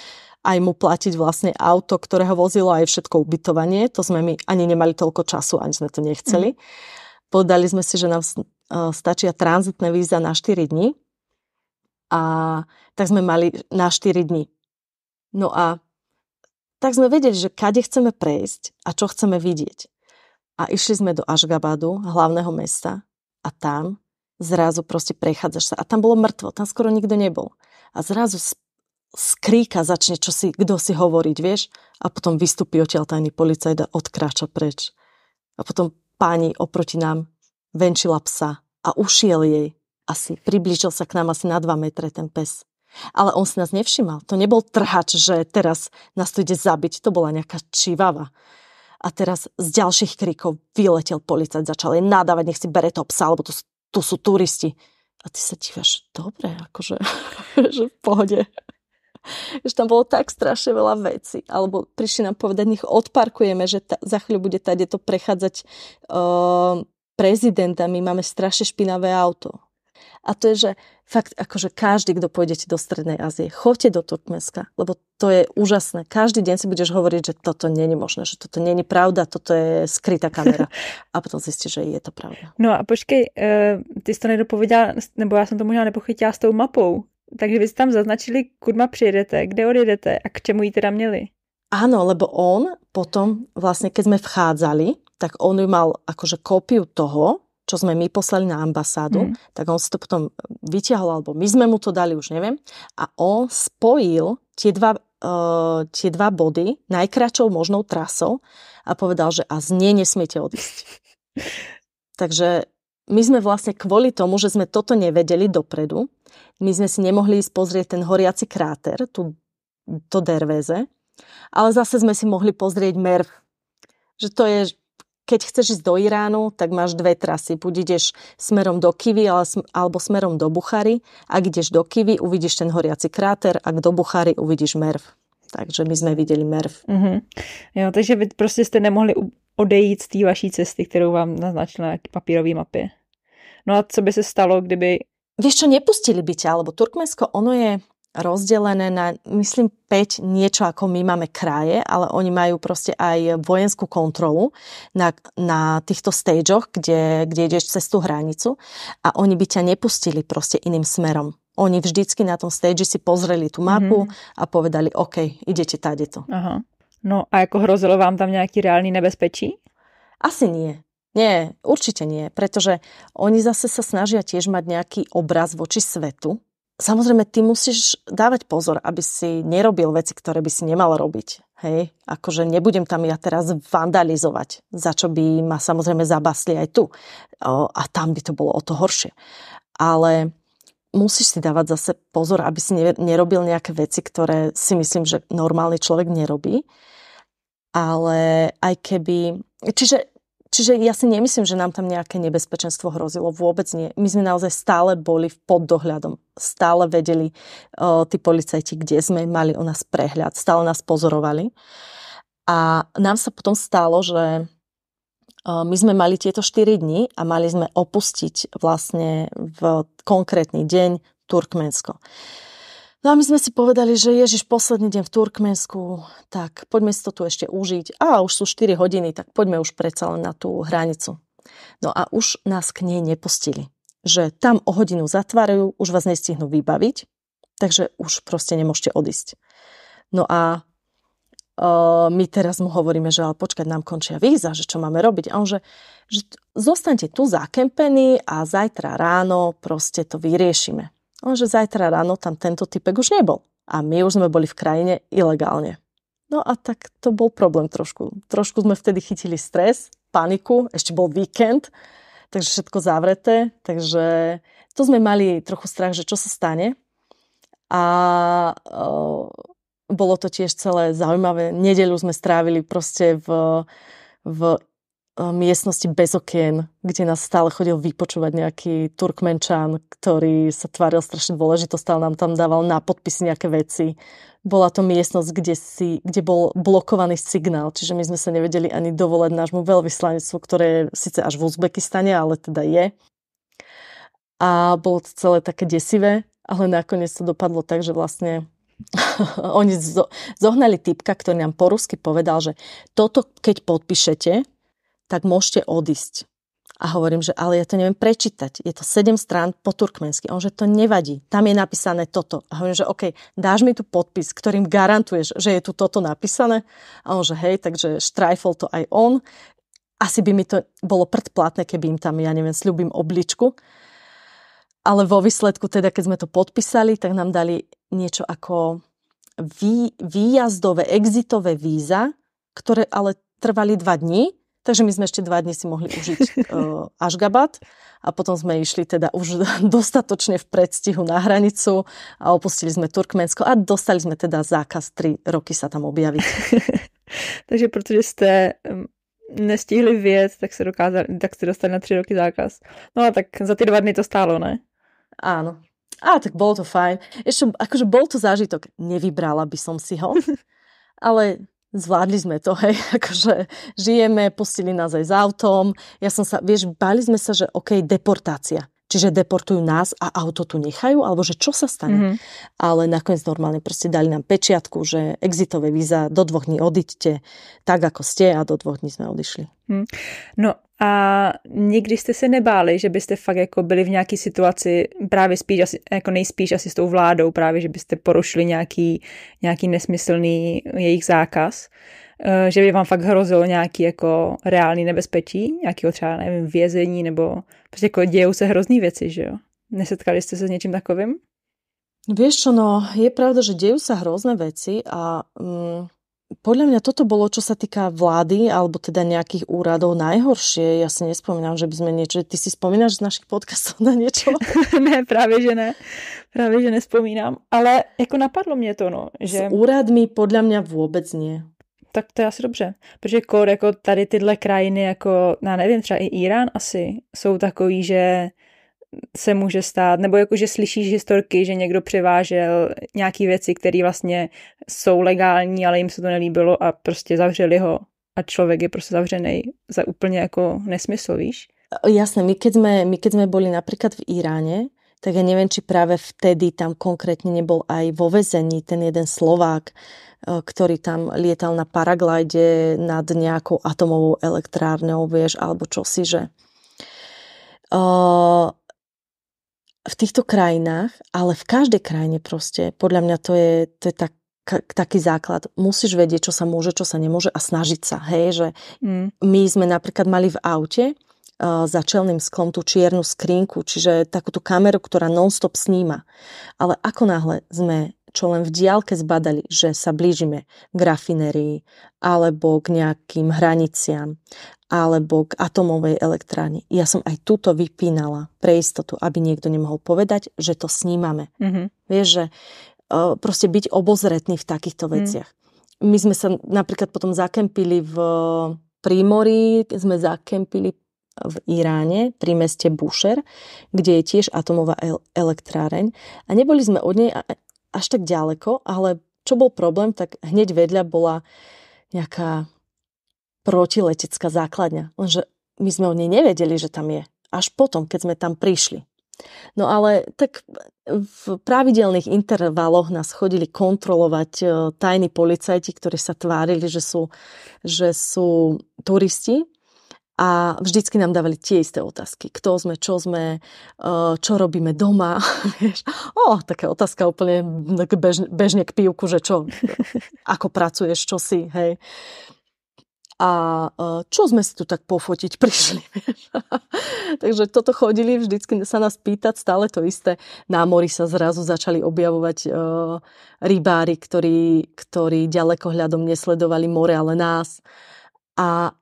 [SPEAKER 3] aj mu platiť vlastne auto, ktoré ho vozilo, aj všetko ubytovanie. To sme my ani nemali toľko času, ani sme to nechceli. Povedali sme si, že nám stačia tranzitné víza na 4 dní. A tak sme mali na 4 dní. No a tak sme vedeli, že kade chceme prejsť a čo chceme vidieť. A išli sme do Ašgabadu, hlavného mesta, a tam zrazu proste prechádzaš sa. A tam bolo mŕtvo, tam skoro nikto nebol. A zrazu z kríka začne kto si hovoriť, vieš? A potom vystúpi odtiaľ tajný policajt a odkráča preč. A potom pani oproti nám venčila psa a ušiel jej. Asi priblížil sa k nám asi na 2 metre ten pes. Ale on si nás nevšimal. To nebol trhač, že teraz nás tu ide zabiť. To bola nejaká čivava. A teraz z ďalších krikov vyletel policajt, začal jej nadávať, nech si bere toho psa, lebo tu sú turisti. A ty sa dívaš, dobre, akože že v pohode. Že tam bolo tak strašne veľa vecí. Alebo prišli nám povedať, nech odparkujeme, že za chvíľu bude tadeto prechádzať prezident a my máme strašne špinavé auto. A to je, že fakt akože každý, kto pôjdete do Strednej Ázie, choďte do Turkmenska, lebo to je úžasné. Každý deň si budeš hovoriť, že toto nie je možné, že toto nie je pravda, toto je skrytá kamera. A potom zistíš, že je to pravda.
[SPEAKER 2] No a počkej, ty jsi to nedopověděla, nebo já jsem to možná nepochytila s tou mapou. Takže vy ste tam zaznačili, kudma přijedete, kde odjedete a k čemu ji teda měli?
[SPEAKER 3] Áno, lebo on potom, vlastne keď sme vchádzali, tak on ju mal akože kópiu toho, čo sme my poslali na ambasádu, tak on si to potom vyťahol, alebo my sme mu to dali, už neviem, a on spojil tie dva body najkračou možnou trasou a povedal, že a z nej nesmiete odísť. Takže my sme vlastne kvôli tomu, že sme toto nevedeli dopredu, my sme si nemohli ísť pozrieť ten horiaci kráter, to Derveze, ale zase sme si mohli pozrieť Merv. Že to je, keď chceš ísť do Iránu, tak máš 2 trasy. Buď ideš smerom do Kivy, alebo smerom do Buchary. Ak ideš do Kivy, uvidíš ten horiaci kráter, ak do Buchary uvidíš Merv. Takže my sme videli Merv.
[SPEAKER 2] Mm-hmm. Jo, takže vy prostě jste nemohli odejít z té vaší cesty, kterou vám naznačila na papírové mapě. No a co by se stalo, kdyby...
[SPEAKER 3] Vieš čo, nepustili by ťa, lebo Turkmensko, ono je rozdelené na, myslím, 5 niečo ako my máme kraje, ale oni majú proste aj vojenskú kontrolu na týchto stageoch, kde ideš cez tú hranicu a oni by ťa nepustili proste iným smerom. Oni vždycky na tom stage si pozreli tú mapu a povedali, OK, idete tadeto.
[SPEAKER 2] Aha. No a jako hrozilo vám tam nejaký reálny nebezpečí?
[SPEAKER 3] Asi nie. Nie, určite nie, pretože oni zase sa snažia tiež mať nejaký obraz voči svetu. Samozrejme, ty musíš dávať pozor, aby si nerobil veci, ktoré by si nemal robiť. Hej, akože nebudem tam ja teraz vandalizovať, za čo by ma samozrejme zabasli aj tu. A tam by to bolo o to horšie. Ale musíš si dávať zase pozor, aby si nerobil nejaké veci, ktoré si myslím, že normálny človek nerobí. Ale aj keby... Čiže ja si nemyslím, že nám tam nejaké nebezpečenstvo hrozilo. Vôbec nie. My sme naozaj stále boli pod dohľadom. Stále vedeli tí policajti, kde sme, mali o nás prehľad. Stále nás pozorovali. A nám sa potom stalo, že my sme mali tieto 4 dni a mali sme opustiť vlastne v konkrétny deň Turkmensko. No a my sme si povedali, že Ježiš, posledný deň v Turkmensku, tak poďme si to tu ešte užiť. A už sú 4 hodiny, tak poďme už predsa len na tú hranicu. No a už nás k nej nepustili. Že tam o hodinu zatvárajú, už vás nestihnú vybaviť, takže už proste nemôžete odísť. No a my teraz mu hovoríme, že ale počkať, nám končia víza, že čo máme robiť. A on, že zostaňte tu zakempení a zajtra ráno proste to vyriešime. On, že zajtra ráno tam tento typek už nebol. A my už sme boli v krajine ilegálne. No a tak to bol problém trošku. Trošku sme vtedy chytili stres, paniku, ešte bol víkend, takže všetko zavreté. Takže to sme mali trochu strach, že čo sa stane. A bolo to tiež celé zaujímavé. Nedeľu sme strávili proste v miestnosti bez okien, kde nás stále chodil vypočúvať nejaký Turkmenčan, ktorý sa tváril strašne dôležito, stále nám tam dával na podpisy nejaké veci. Bola to miestnosť, kde bol blokovaný signál, čiže my sme sa nevedeli ani dovolať nášmu veľvyslanectvu, ktoré je síce až v Uzbekistane, ale teda je. A bolo to celé také desivé, ale nakoniec to dopadlo tak, že vlastne oni zohnali typka, ktorý nám po rusky povedal, že toto keď podpíšete, tak môžete odísť. A hovorím, že ale ja to neviem prečítať. Je to 7 strán po turkmensky. On, že to nevadí. Tam je napísané toto. A hovorím, že OK, dáš mi tu podpis, ktorým garantuješ, že je tu toto napísané. A on, že hej, takže štrajfol to aj on. Asi by mi to bolo predplatné, keby im tam, ja neviem, sľubím obličku. Ale vo výsledku, teda keď sme to podpísali, tak nám dali niečo ako výjazdové, exitové víza, ktoré ale trvali 2 dní. Takže my sme ešte 2 dni si mohli užiť Ašgabat a potom sme išli teda už dostatočne v predstihu na hranicu a opustili sme Turkmensko a dostali sme teda zákaz 3 roky sa tam objaviť.
[SPEAKER 2] Takže protože jste nestihli vyjet, tak ste dostali na 3 roky zákaz. No a tak za ty 2 dny to stálo, ne?
[SPEAKER 3] Áno. Tak bolo to fajn. Ešte akože bol to zážitok. Nevybrala by som si ho, ale zvládli sme to, hej, akože žijeme, pustili nás aj s autom. Báli sme sa, že OK, deportácia. Čiže deportujú nás a auto tu nechajú, alebo že čo sa stane. Mm-hmm. Ale nakoniec normálne proste dali nám pečiatku, že exitové víza, do 2 dní odíďte tak, ako ste a do 2 dní sme odišli.
[SPEAKER 2] No a nikdy jste se nebáli, že byste fakt jako byli v nějaké situaci právě spíš, jako nejspíš asi s tou vládou, právě, že byste porušili nějaký nesmyslný jejich zákaz, že by vám fakt hrozilo nějaký jako reálný nebezpečí, nějakého třeba, nevím, vězení, nebo prostě jako dějou se hrozný věci, že jo? Nesetkali jste se s něčím takovým?
[SPEAKER 3] Vieš čo, no, je pravda, že dejú sa hrozné veci a podľa mňa toto bolo, čo sa týka vlády alebo teda nejakých úradov najhoršie. Ja si nespomínam, že by sme niečo... Ty si spomínaš z našich podcastov na niečo?
[SPEAKER 2] Ne, právě že ne. Právě že nespomínám. Ale jako napadlo mě to, no. Že...
[SPEAKER 3] S úradmi podľa mňa vôbec nie.
[SPEAKER 2] Tak to je asi dobře. Protože jako tady tyhle krajiny, jako, já nevím, třeba i Irán asi, jsou takový, že se může stát, nebo jakože slyšíš historky, že někdo převážel nějaký věci, které vlastně jsou legální, ale jim se to nelíbilo a prostě zavřeli ho a člověk je prostě zavřený za úplně jako nesmysl, víš?
[SPEAKER 3] Jasné, my keď sme boli napríklad v Iráne, tak ja neviem, či práve vtedy tam konkrétne nebol aj vo väzení ten jeden Slovák, ktorý tam lietal na paraglajde nad nejakou atomovou elektrárnou, vieš, alebo čosi, že v týchto krajinách, ale v každej krajine proste, podľa mňa to je taký základ. Musíš vedieť, čo sa môže, čo sa nemôže a snažiť sa. Hej, že my sme napríklad mali v aute za čelným sklom tú čiernu skrinku, čiže takúto kameru, ktorá non-stop sníma. Ale ako náhle sme čo len v diaľke zbadali, že sa blížime k rafinérii alebo k nejakým hraniciam alebo k atomovej elektrárni. Ja som aj túto vypínala pre istotu, aby niekto nemohol povedať, že to snímame. Vieš, že proste byť obozretný v takýchto veciach. My sme sa napríklad potom zakempili v Prímorí, sme zakempili v Iráne, pri meste Bushehr, kde je tiež atomová elektráreň. A neboli sme od nej až tak ďaleko, ale čo bol problém, tak hneď vedľa bola nejaká protiletecká základňa. Lenže my sme o nej nevedeli, že tam je. Až potom, keď sme tam prišli. No ale tak v pravidelných intervaloch nás chodili kontrolovať tajní policajti, ktorí sa tvárili, že sú turisti. A vždycky nám dávali tie isté otázky. Kto sme, čo robíme doma. Taká otázka úplne bežne k pivku, že čo, ako pracuješ, čo si, hej. A čo sme si tu tak pofotiť prišli. Takže toto chodili vždycky sa nás pýtať, stále to isté. Na mori sa zrazu začali objavovať rybári, ktorí ďalekohľadom nesledovali more, ale nás. A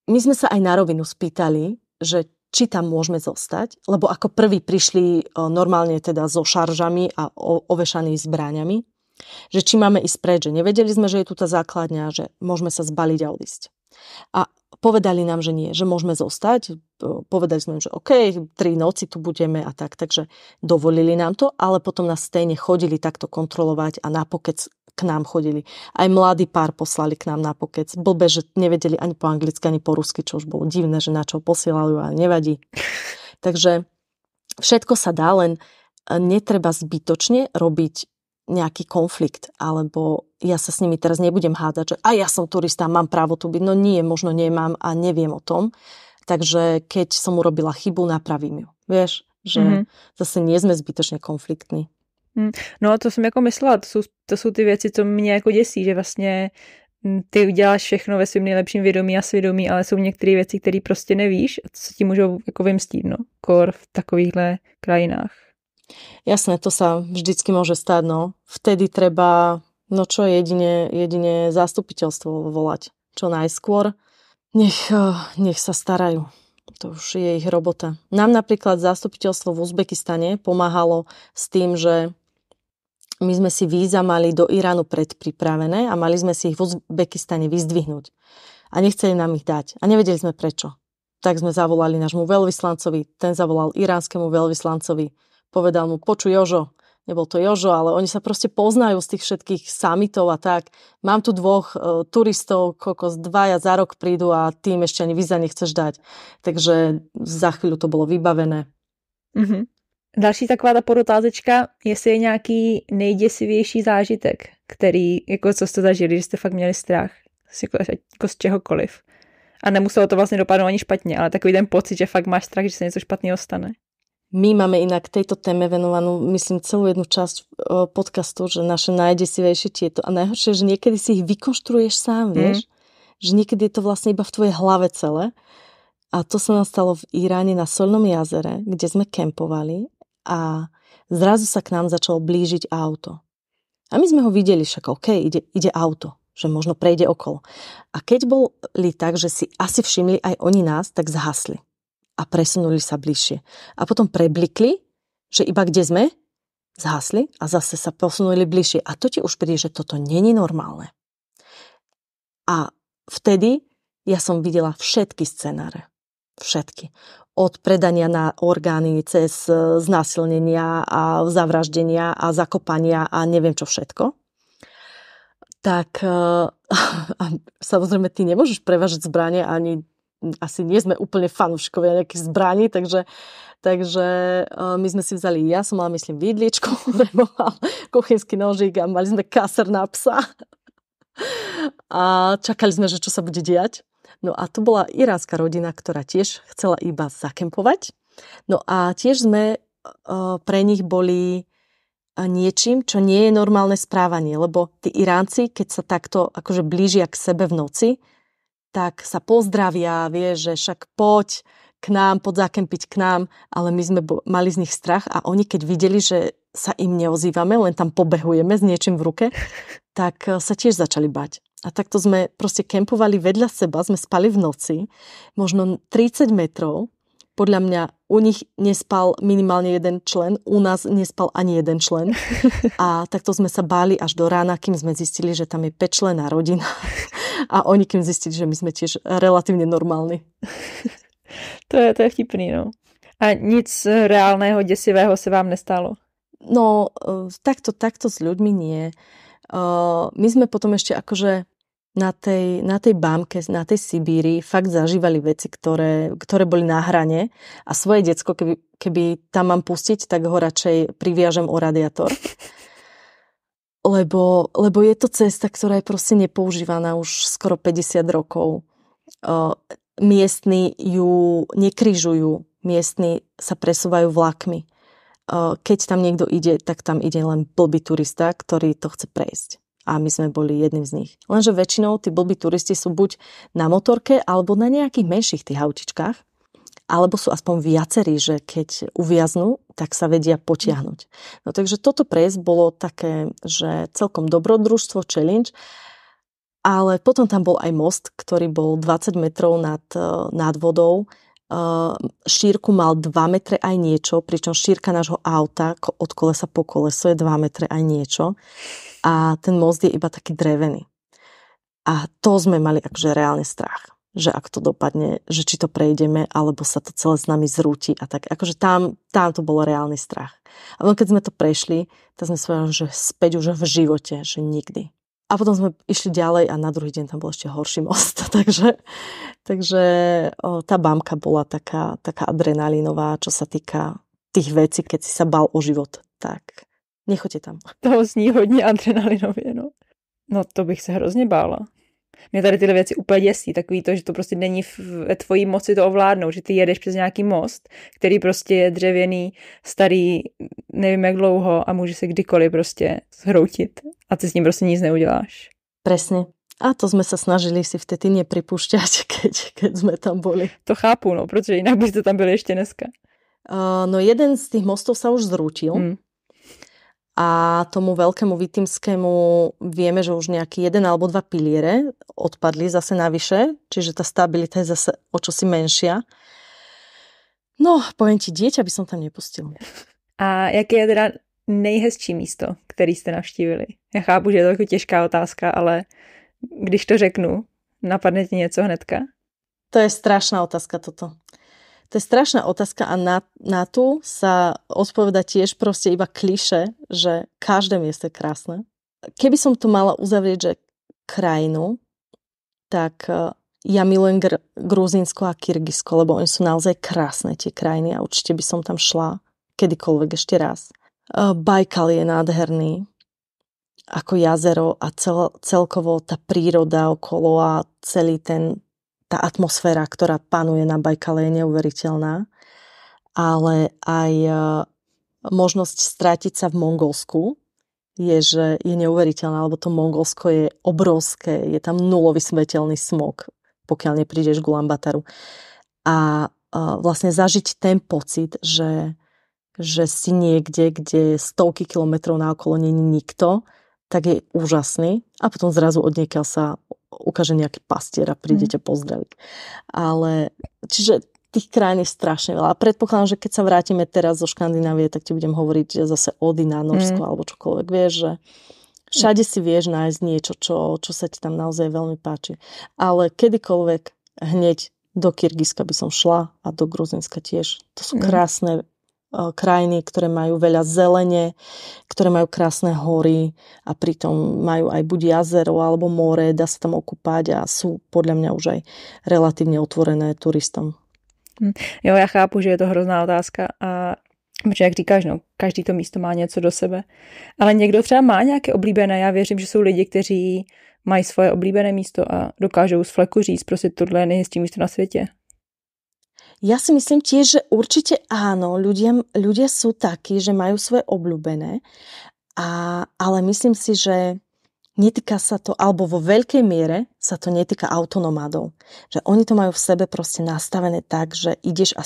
[SPEAKER 3] my sme sa aj na rovinu spýtali, že či tam môžeme zostať, lebo ako prví prišli normálne teda so šaržami a ovešaní zbraňami, že či máme ísť preč, že nevedeli sme, že je tu tá základňa, že môžeme sa zbaliť a odísť. A povedali nám, že nie, že môžeme zostať. Povedali sme, že OK, 3 noci tu budeme a tak, takže dovolili nám to, ale potom nás stejne chodili takto kontrolovať a na pokec k nám chodili. Aj mladý pár poslali k nám na pokec. Blbe, že nevedeli ani po anglicky, ani po rusky, čo už bolo divné, že na čo posielajú, ale nevadí. Takže všetko sa dá, len netreba zbytočne robiť nejaký konflikt, alebo ja sa s nimi teraz nebudem hádať, že ja som turista, mám právo tu byť. No nie, možno nemám a neviem o tom. Takže keď som urobila chybu, napravím ju. Vieš, že zase nie sme zbytočne konfliktní.
[SPEAKER 2] No a to jsem jako myslela, to jsou ty věci, co mě jako děsí, že vlastně ty uděláš všechno ve svým nejlepším vědomí a svědomí, ale jsou některé věci, které prostě nevíš a co ti můžou jako vymstít, no, kor v takovýchhle krajinách.
[SPEAKER 3] Jasné, to sa vždycky môže stať, no. Vtedy treba, jedine zastupiteľstvo volať. Čo najskôr. Nech sa starajú. To už je ich robota. Nám napríklad zastupiteľstvo v Uzbekistane pomáhalo s tým, že my sme si víza mali do Iránu predpripravené a mali sme si ich v Uzbekistane vyzdvihnúť. A nechceli nám ich dať. A nevedeli sme prečo. Tak sme zavolali nášmu veľvyslancovi, ten zavolal iránskemu veľvyslancovi. Povedal mu, počuj Jožo, nebol to Jožo, ale oni sa proste poznajú z tých všetkých summitov a tak. Mám tu 2 turistov, kokos 2 za rok prídu a tým ešte ani víza nechceš dať. Takže za chvíľu to bolo vybavené.
[SPEAKER 2] Další taková ta podotázečka, jestli je nějaký nejděsivější zážitek, který, jako co jste zažili, že jste fakt měli strach jako z čehokoliv. A nemuselo to vlastně dopadnout ani špatně, ale takový ten pocit, že fakt máš strach, že se něco špatného stane.
[SPEAKER 3] My máme inak tejto téme venovanú, myslím, celú jednu časť podcastu, že naše najdesivejšie tieto. A najhoršie, že niekedy si ich vykonštruuješ sám, vieš? Že niekedy je to vlastne iba v tvojej hlave celé. A to sa nám stalo v Iráne na Solnom jazere, kde sme kempovali a zrazu sa k nám začalo blížiť auto. A my sme ho videli, však OK, ide auto, že možno prejde okolo. A keď boli tak, že si asi všimli aj oni nás, tak zhasli. A presunuli sa bližšie. A potom preblikli, že iba kde sme, zhasli a zase sa posunuli bližšie. A to ti už príde, že toto není normálne. A vtedy ja som videla všetky scenáre. Všetky. Od predania na orgány cez znásilnenia a zavraždenia a zakopania a neviem čo všetko. Tak a samozrejme ty nemôžeš prevážať zbranie ani asi nie sme úplne fanúšikovia nejakých zbraní, takže my sme si vzali, ja som mala, myslím, vidličku, lebo mal kuchynský nožík a mali sme kaser na psa. A čakali sme, že čo sa bude diať. No a to bola iránska rodina, ktorá tiež chcela iba zakempovať. No a tiež sme pre nich boli niečím, čo nie je normálne správanie, lebo tí Iránci, keď sa takto akože blížia k sebe v noci, tak sa pozdravia, vieš, že však poď, k nám, podzakempiť k nám, ale my sme mali z nich strach a oni keď videli, že sa im neozývame, len tam pobehujeme s niečím v ruke, tak sa tiež začali bať. A takto sme proste kempovali vedľa seba, sme spali v noci, možno 30 metrov. Podľa mňa u nich nespal minimálne jeden člen, u nás nespal ani jeden člen. A takto sme sa báli až do rána, kým sme zistili, že tam je 5-členná rodina. A oni kým zistili, že my sme tiež relatívne normálni.
[SPEAKER 2] To je vtipný, no. A nic reálného, desivého se vám nestalo?
[SPEAKER 3] No, takto s ľuďmi nie. My sme potom ešte akože na tej bámke, na tej Sibíri fakt zažívali veci, ktoré boli na hrane a svoje decko, keby tam mám pustiť, tak ho radšej priviažem o radiátor. Lebo je to cesta, ktorá je proste nepoužívaná už skoro 50 rokov. Miestni ju nekrižujú, miestni sa presúvajú vlakmi. Keď tam niekto ide, tak tam ide len blbý turista, ktorý to chce prejsť. A my sme boli jedným z nich. Lenže väčšinou tí blbí turisti sú buď na motorke, alebo na nejakých menších tých autičkách, alebo sú aspoň viacerí, že keď uviaznú, tak sa vedia potiahnuť. No takže toto prejsť bolo také, že celkom dobrodružstvo, challenge, ale potom tam bol aj most, ktorý bol 20 metrov nad vodou. Šírku mal 2 metre aj niečo, pričom šírka nášho auta od kolesa po koleso je 2 metre aj niečo a ten most je iba taký drevený. A to sme mali akože reálne strach, že ak to dopadne, že či to prejdeme, alebo sa to celé s nami zrúti a tak. Akože tam to bolo reálny strach. A keď sme to prešli, tak sme povedali, že späť už v živote, že nikdy. A potom sme išli ďalej a na druhý deň tam bol ešte horší most. Takže tá bámka bola taká adrenalinová, čo sa týka tých vecí, keď si sa bál o život. Tak nechoďte tam.
[SPEAKER 2] Toho zní hodně adrenalinově, no. No to bych se hrozně bála. Mě tady tyhle věci úplně děsí, takový to, že to prostě není ve tvojí moci to ovládnout, že ty jedeš přes nějaký most, který prostě je dřevěný, starý, nevím jak dlouho a může se kdykoliv prostě zhroutit a ty s ním prostě nic neuděláš.
[SPEAKER 3] Presne. A to sme sa snažili si vtedy nepripúšťať, keď sme tam boli.
[SPEAKER 2] To chápu, no, protože jinak byste tam byli ještě dneska.
[SPEAKER 3] No jeden z tých mostov sa už zrútil. A tomu veľkému Vitimskému vieme, že už nejaký 1 alebo 2 piliere odpadli zase navyše, čiže tá stabilita je zase o čosi menšia. No, poviem ti, dieťa by som tam nepustil.
[SPEAKER 2] A jaké je teda nejhezčí místo, který jste navštívili? Já chápu, že je to jako těžká otázka, ale když to řeknu, napadne ti něco hnedka?
[SPEAKER 3] To je strašná otázka toto. To je strašná otázka a na tú sa odpoveda tiež proste iba klišé, že každé miesto je krásne. Keby som to mala uzavrieť, že krajinu, tak ja milujem Gruzínsko a Kyrgyzsko, lebo oni sú naozaj krásne tie krajiny a určite by som tam šla kedykoľvek ešte raz. Bajkal je nádherný ako jazero a celkovo tá príroda okolo a celý tá atmosféra, ktorá panuje na Bajkale, je neuveriteľná. Ale aj možnosť strátiť sa v Mongolsku je neuveriteľná, lebo to Mongolsko je obrovské, je tam nulový svetelný smog, pokiaľ neprídeš k Ulaanbaataru. A vlastne zažiť ten pocit, že si niekde, kde stovky kilometrov naokolo nie je nikto, tak je úžasný. A potom zrazu odniekiaľ sa ukáže nejaký pastier a príde ťa pozdraviť. Ale, čiže tých krajín je strašne veľa. A predpokladám, že keď sa vrátime teraz zo Škandinávie, tak ti budem hovoriť zase Odina, Norsko alebo čokoľvek. Vieš, že všade si vieš nájsť niečo, čo sa ti tam naozaj veľmi páči. Ale kedykoľvek hneď do Kyrgyzska by som šla a do Gruzínska tiež. To sú krásne krajiny, ktoré majú veľa zelene, ktoré majú krásne hory a pritom majú aj buď jazero alebo more, dá sa tam okúpať a sú podľa mňa už aj relatívne otvorené turistom.
[SPEAKER 2] Jo, já chápu, že je to hrozná otázka a protože jak říkáš, no, každý to místo má něco do sebe. Ale někdo třeba má nějaké oblíbené, já věřím, že jsou lidi, kteří mají svoje oblíbené místo a dokážou z fleku říct, prostě tohle je nejhezčí místo na světě.
[SPEAKER 3] Ja si myslím tiež, že určite áno, ľudia sú takí, že majú svoje obľúbené, ale myslím si, že netýka sa to, alebo vo veľkej miere sa to netýka autonomádov. Že oni to majú v sebe proste nastavené tak, že ideš a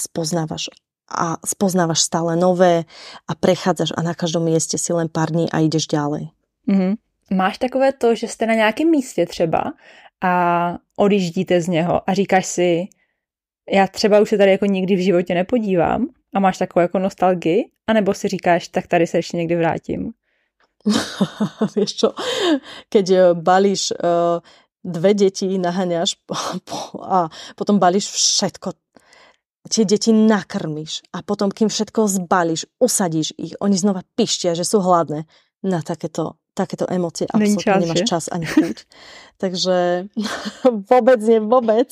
[SPEAKER 3] spoznávaš stále nové a prechádzaš a na každom mieste si len pár dní a ideš ďalej.
[SPEAKER 2] Mm-hmm. Máš takové to, že jste na nějakém místě třeba a odjíždíte z něho a říkáš si, já třeba už se tady jako nikdy v životě nepodívám a máš takovou jako nostalgii, anebo si říkáš, tak tady se ještě někdy vrátím?
[SPEAKER 3] Vieš čo, keď balíš dve deti, naháňaš a potom balíš všetko, tie deti nakrmíš a potom, kým všetko zbalíš, usadíš ich, oni znova pištia, že sú hladné. Na takéto emócie absolútne nemáš čas ani chuť. Takže vôbec.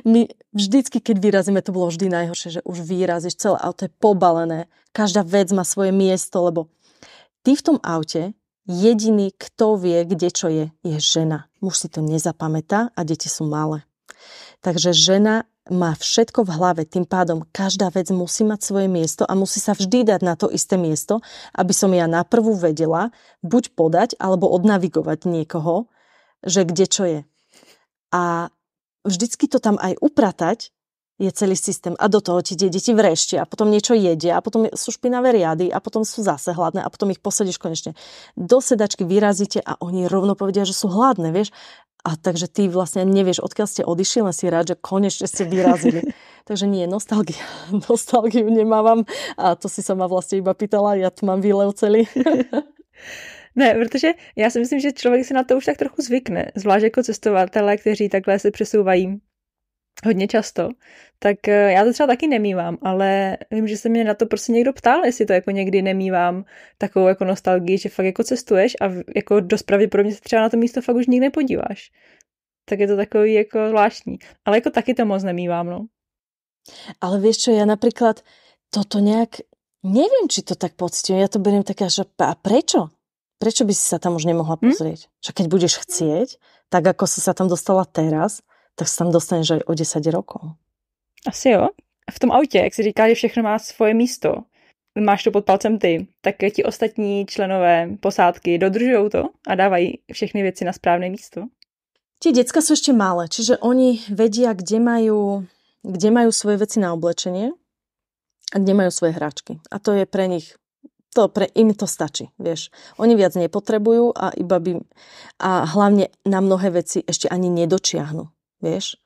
[SPEAKER 3] My vždycky, keď vyrazíme, to bolo vždy najhoršie, že už vyrazíš, celé auto je pobalené, každá vec má svoje miesto, lebo ty v tom aute jediný, kto vie, kde čo je žena. Muž si to nezapamätá a deti sú malé. Takže žena má všetko v hlave, tým pádom každá vec musí mať svoje miesto a musí sa vždy dať na to isté miesto, aby som ja naprvu vedela buď podať, alebo odnavigovať niekoho, že kde čo je. A vždycky to tam aj upratať je celý systém a do toho ti tie deti vreštia a potom niečo jedia a potom sú špinavé riady a potom sú zase hladné a potom ich posadíš konečne do sedačky, vyrazíte a oni rovno povedia, že sú hladné, vieš. A takže ty vlastne nevieš, odkiaľ ste odišli, len si rád, že konečne ste vyrazili. Takže nie, nostalgiu nemávam a to si sa ma vlastne iba pýtala, ja tu mám výlev celý.
[SPEAKER 2] Ne, protože já si myslím, že člověk si na to už tak trochu zvykne, zvlášť jako cestovatelé, kteří takhle se přesouvají hodně často, tak já to třeba taky nemívám, ale vím, že se mě na to prostě někdo ptal, jestli to jako někdy nemívám takovou jako nostalgii, že fakt jako cestuješ a jako dost pravděpodobně se třeba na to místo fakt už nikdy nepodíváš. Tak je to takový jako zvláštní. Ale jako taky to moc nemívám, no.
[SPEAKER 3] Ale vieš čo, ja napríklad toto nejak, neviem, či to tak pocitujem, ja to beriem také, že a prečo? Prečo by si sa tam už nemohla pozrieť? Že keď budeš chcieť, tak ako si sa tam dostala teraz, tak sa tam dostaneš aj o 10 rokov.
[SPEAKER 2] Asi jo. V tom autě, jak si říká, že všechno má svoje místo, máš to pod palcem ty, tak ti ostatní členové posádky dodržujou to a dávají všechny věci na správné místo?
[SPEAKER 3] Tie decka sú ešte malé, čiže oni vedia, kde majú svoje veci na oblečenie a kde majú svoje hračky. A to je pre nich, im to stačí, vieš. Oni viac nepotrebujú a hlavne na mnohé veci ešte ani nedočiahnu. Vieš?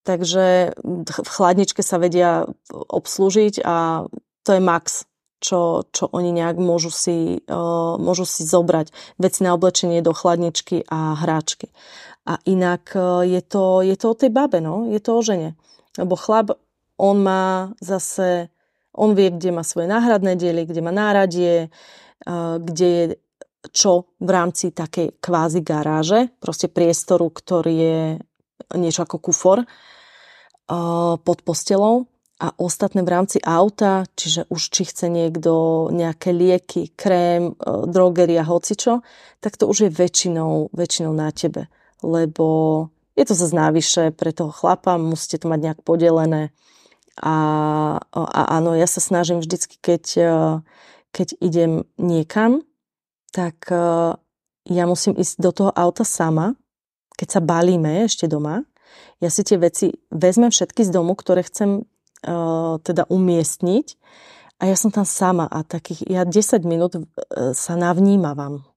[SPEAKER 3] Takže v chladničke sa vedia obslúžiť a to je max, čo oni nejak môžu si zobrať veci na oblečenie do chladničky a hráčky. A inak je to o tej babe, no? Je to o žene. Lebo chlap, on vie, kde má svoje náhradné diely, kde má náradie, kde je čo v rámci takej kvázi garáže, proste priestoru, ktorý je niečo ako kufor pod postelou a ostatné v rámci auta, čiže už či chce niekto nejaké lieky, krém, drogeria, hocičo, tak to už je väčšinou na tebe, lebo je to zase návyššie pre toho chlapa, musíte to mať nejak podelené a áno, ja sa snažím vždycky, keď idem niekam, tak ja musím ísť do toho auta sama. Keď sa balíme ešte doma, ja si tie veci vezmem všetky z domu, ktoré chcem teda umiestniť a ja som tam sama a ja 10 minút sa navnímavam.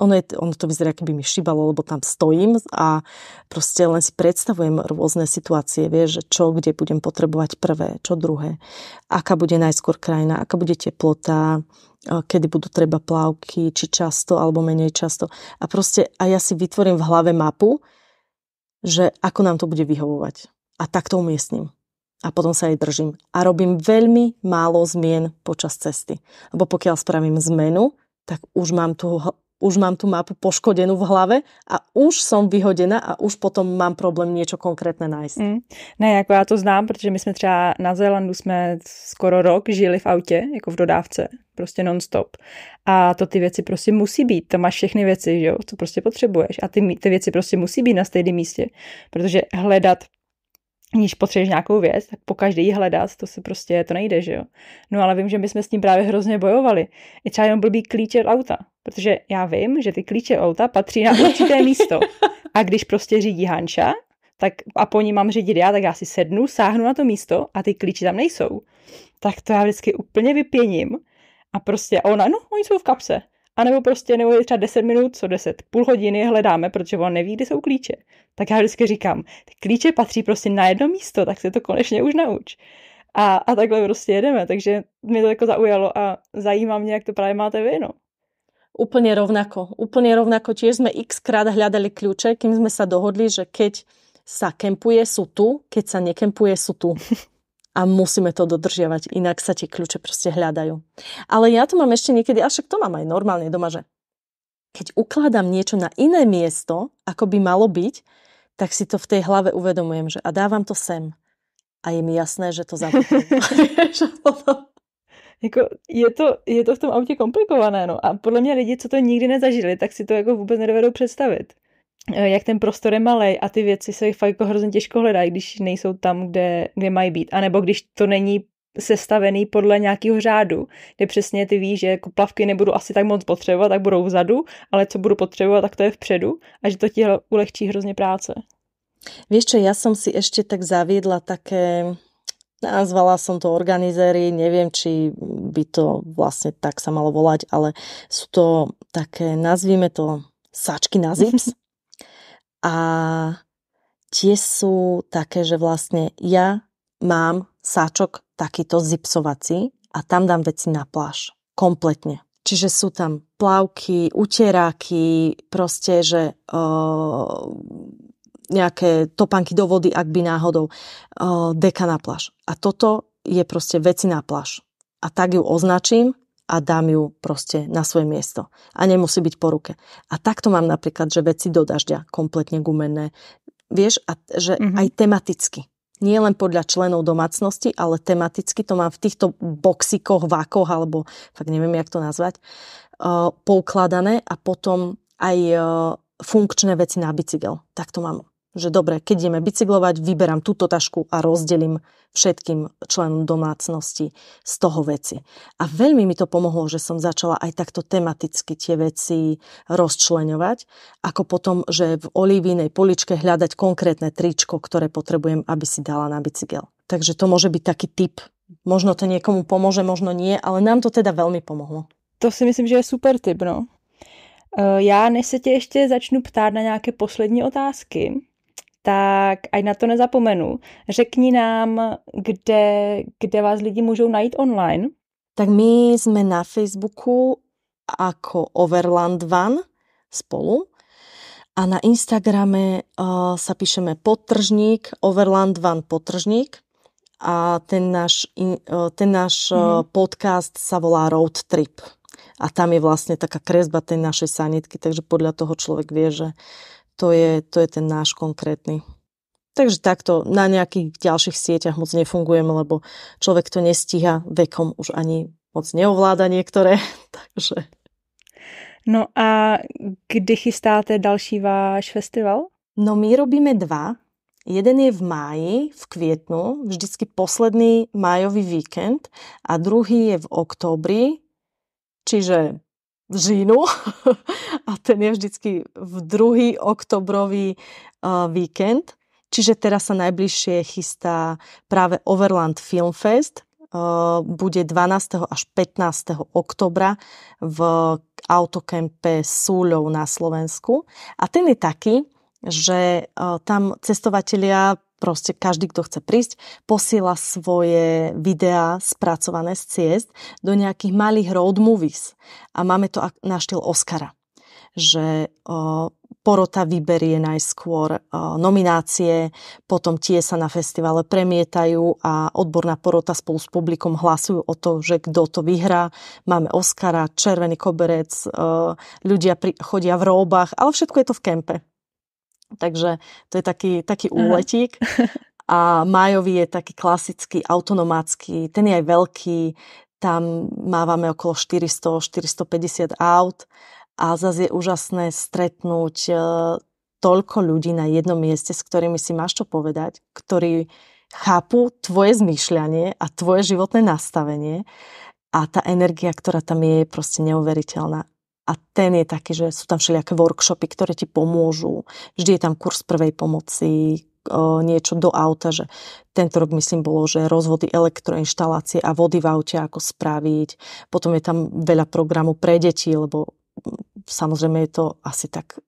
[SPEAKER 3] Ono to vyzerá, keby mi šibalo, lebo tam stojím a proste len si predstavujem rôzne situácie, vieš, že čo, kde budem potrebovať prvé, čo druhé, aká bude najskôr krajina, aká bude teplota, kedy budú treba plavky, či často alebo menej často. A proste a ja si vytvorím v hlave mapu, že ako nám to bude vyhovovať. A tak to umiestním. A potom sa jej držím. A robím veľmi málo zmien počas cesty. Lebo pokiaľ spravím zmenu, tak už mám tú mapu poškodenú v hlave a už som vyhodená a už potom mám problém niečo konkrétne nájsť.
[SPEAKER 2] Ne, jako já to znám, protože my jsme třeba na Zélandu jsme skoro rok žili v autě, jako v dodávce, prostě non-stop. A to ty věci prostě musí být. Tam máš všechny věci, že jo, co prostě potřebuješ. A ty věci prostě musí být na stejném místě. Protože hledat když potřebuješ nějakou věc, tak po každý ji hledat, to nejde, že jo. No ale vím, že my jsme s tím právě hrozně bojovali. I třeba jenom blbý klíče od auta, protože já vím, že ty klíče auta patří na určité místo. A když prostě řídí Hanča, tak a po ní mám řídit já, tak já si sednu, sáhnu na to místo a ty klíče tam nejsou. Tak to já vždycky úplně vypěním a prostě ona, oni jsou v kapse. A nebo je třeba 10 minut, půl hodiny hledáme, protože on neví, kde jsou klíče. Tak já vždycky říkám, ty klíče patří prostě na jedno místo, tak se to konečně už nauč. A takhle prostě jedeme, takže mě to jako zaujalo a zajímá mě, jak to právě máte vy, no.
[SPEAKER 3] Úplne rovnako. Tiež sme x-krát hľadali kľúče, kým sme sa dohodli, že keď sa kempuje, sú tu, keď sa nekempuje, sú tu. A musíme to dodržiavať, inak sa tie kľúče proste hľadajú. Ale ja to mám ešte niekedy, a však to mám aj normálne doma, že keď ukladám niečo na iné miesto, ako by malo byť, tak si to v tej hlave uvedomujem, že a dávam to sem. A je mi jasné, že to zabudnem.
[SPEAKER 2] Jako je to v tom autě komplikované, no. A podle mě lidi, co to nikdy nezažili, tak si to jako vůbec nedovedou představit. Jak ten prostor je malej a ty věci se fakt jako hrozně těžko hledají, když nejsou tam, kde mají být. A nebo když to není sestavený podle nějakého řádu, kde přesně ty víš, že jako plavky nebudu asi tak moc potřebovat, tak budou vzadu, ale co budu potřebovat, tak to je vpředu a že to ti ulehčí hrozně práce.
[SPEAKER 3] Vieš čo, ja som si ešte tak zaviedla také, nazvala som to organizéry, neviem, či by to vlastne tak sa malo volať, ale sú to také, nazvime to sačky na zips. A tie sú také, že vlastne ja mám sáčok takýto zipsovací a tam dám veci na pláž. Kompletne. Čiže sú tam plavky, uteráky, proste, že nejaké topánky do vody, ak by náhodou, deka na pláž. A toto je proste veci na pláž. A tak ju označím a dám ju proste na svoje miesto. A nemusí byť po ruke. A takto mám napríklad, že veci do dažďa, kompletne gumenné. Vieš, a že aj tematicky. Nie len podľa členov domácnosti, ale tematicky to mám v týchto boxikoch, vákoch, alebo tak neviem, jak to nazvať, poukladané a potom aj funkčné veci na bicykel. Tak to mám. Že dobre, keď ideme bicyklovať, vyberám túto tašku a rozdelím všetkým členom domácnosti z toho veci. A veľmi mi to pomohlo, že som začala aj takto tematicky tie veci rozčleňovať, ako potom, že v Olivínej poličke hľadať konkrétne tričko, ktoré potrebujem, aby si dala na bicykel. Takže to môže byť taký tip. Možno to niekomu pomôže, možno nie, ale nám to teda veľmi pomohlo.
[SPEAKER 2] To si myslím, že je super tip, no. Já, než se tě ještě začnu ptát na nějaké poslední otázky, tak ať na to nezapomenu. Řekni nám, kde vás lidi můžou najít online.
[SPEAKER 3] Tak my sme na Facebooku ako Overland Van spolu a na Instagrame sa píšeme podtržník, Overland Van podtržník a ten náš podcast sa volá Road Trip. A tam je vlastne taká kresba tej našej sanitky, takže podľa toho človek vie, že to je ten náš konkrétny. Takže takto na nejakých ďalších sieťach moc nefungujem, lebo človek to nestíha, vekom už ani moc neovláda niektoré. Takže.
[SPEAKER 2] No a kdy chystáte další váš festival?
[SPEAKER 3] No my robíme 2. Jeden je v máji, v kvietnu, vždycky posledný májový víkend a druhý je v októbri, čiže v říjnu a ten je vždycky v 2. oktobrový víkend. Čiže teraz sa najbližšie chystá práve Overland Film Fest. Bude 12. až 15. oktobra v autokempe Súľov na Slovensku. A ten je taký, že tam cestovatelia, proste každý, kto chce prísť, posiela svoje videá spracované z ciest do nejakých malých road movies. A máme to na štýl Oscara. Že porota vyberie najskôr nominácie, potom tie sa na festivale premietajú a odborná porota spolu s publikom hlasujú o to, že kto to vyhrá. Máme Oscara, červený koberec, ľudia chodia v róbach, ale všetko je to v kempe. Takže to je taký úletík. A májový je taký klasický, autonomácky, ten je aj veľký, tam mávame okolo 400-450 aut a zase je úžasné stretnúť toľko ľudí na jednom mieste, s ktorými si máš čo povedať, ktorí chápu tvoje zmýšľanie a tvoje životné nastavenie a tá energia, ktorá tam je proste neuveriteľná. A ten je taký, že sú tam všelijaké workshopy, ktoré ti pomôžu. Vždy je tam kurz prvej pomoci, niečo do auta, že tento rok myslím bolo, že rozvody elektroinštalácie a vody v aute, ako spraviť. Potom je tam veľa programu pre deti, lebo samozrejme je to asi tak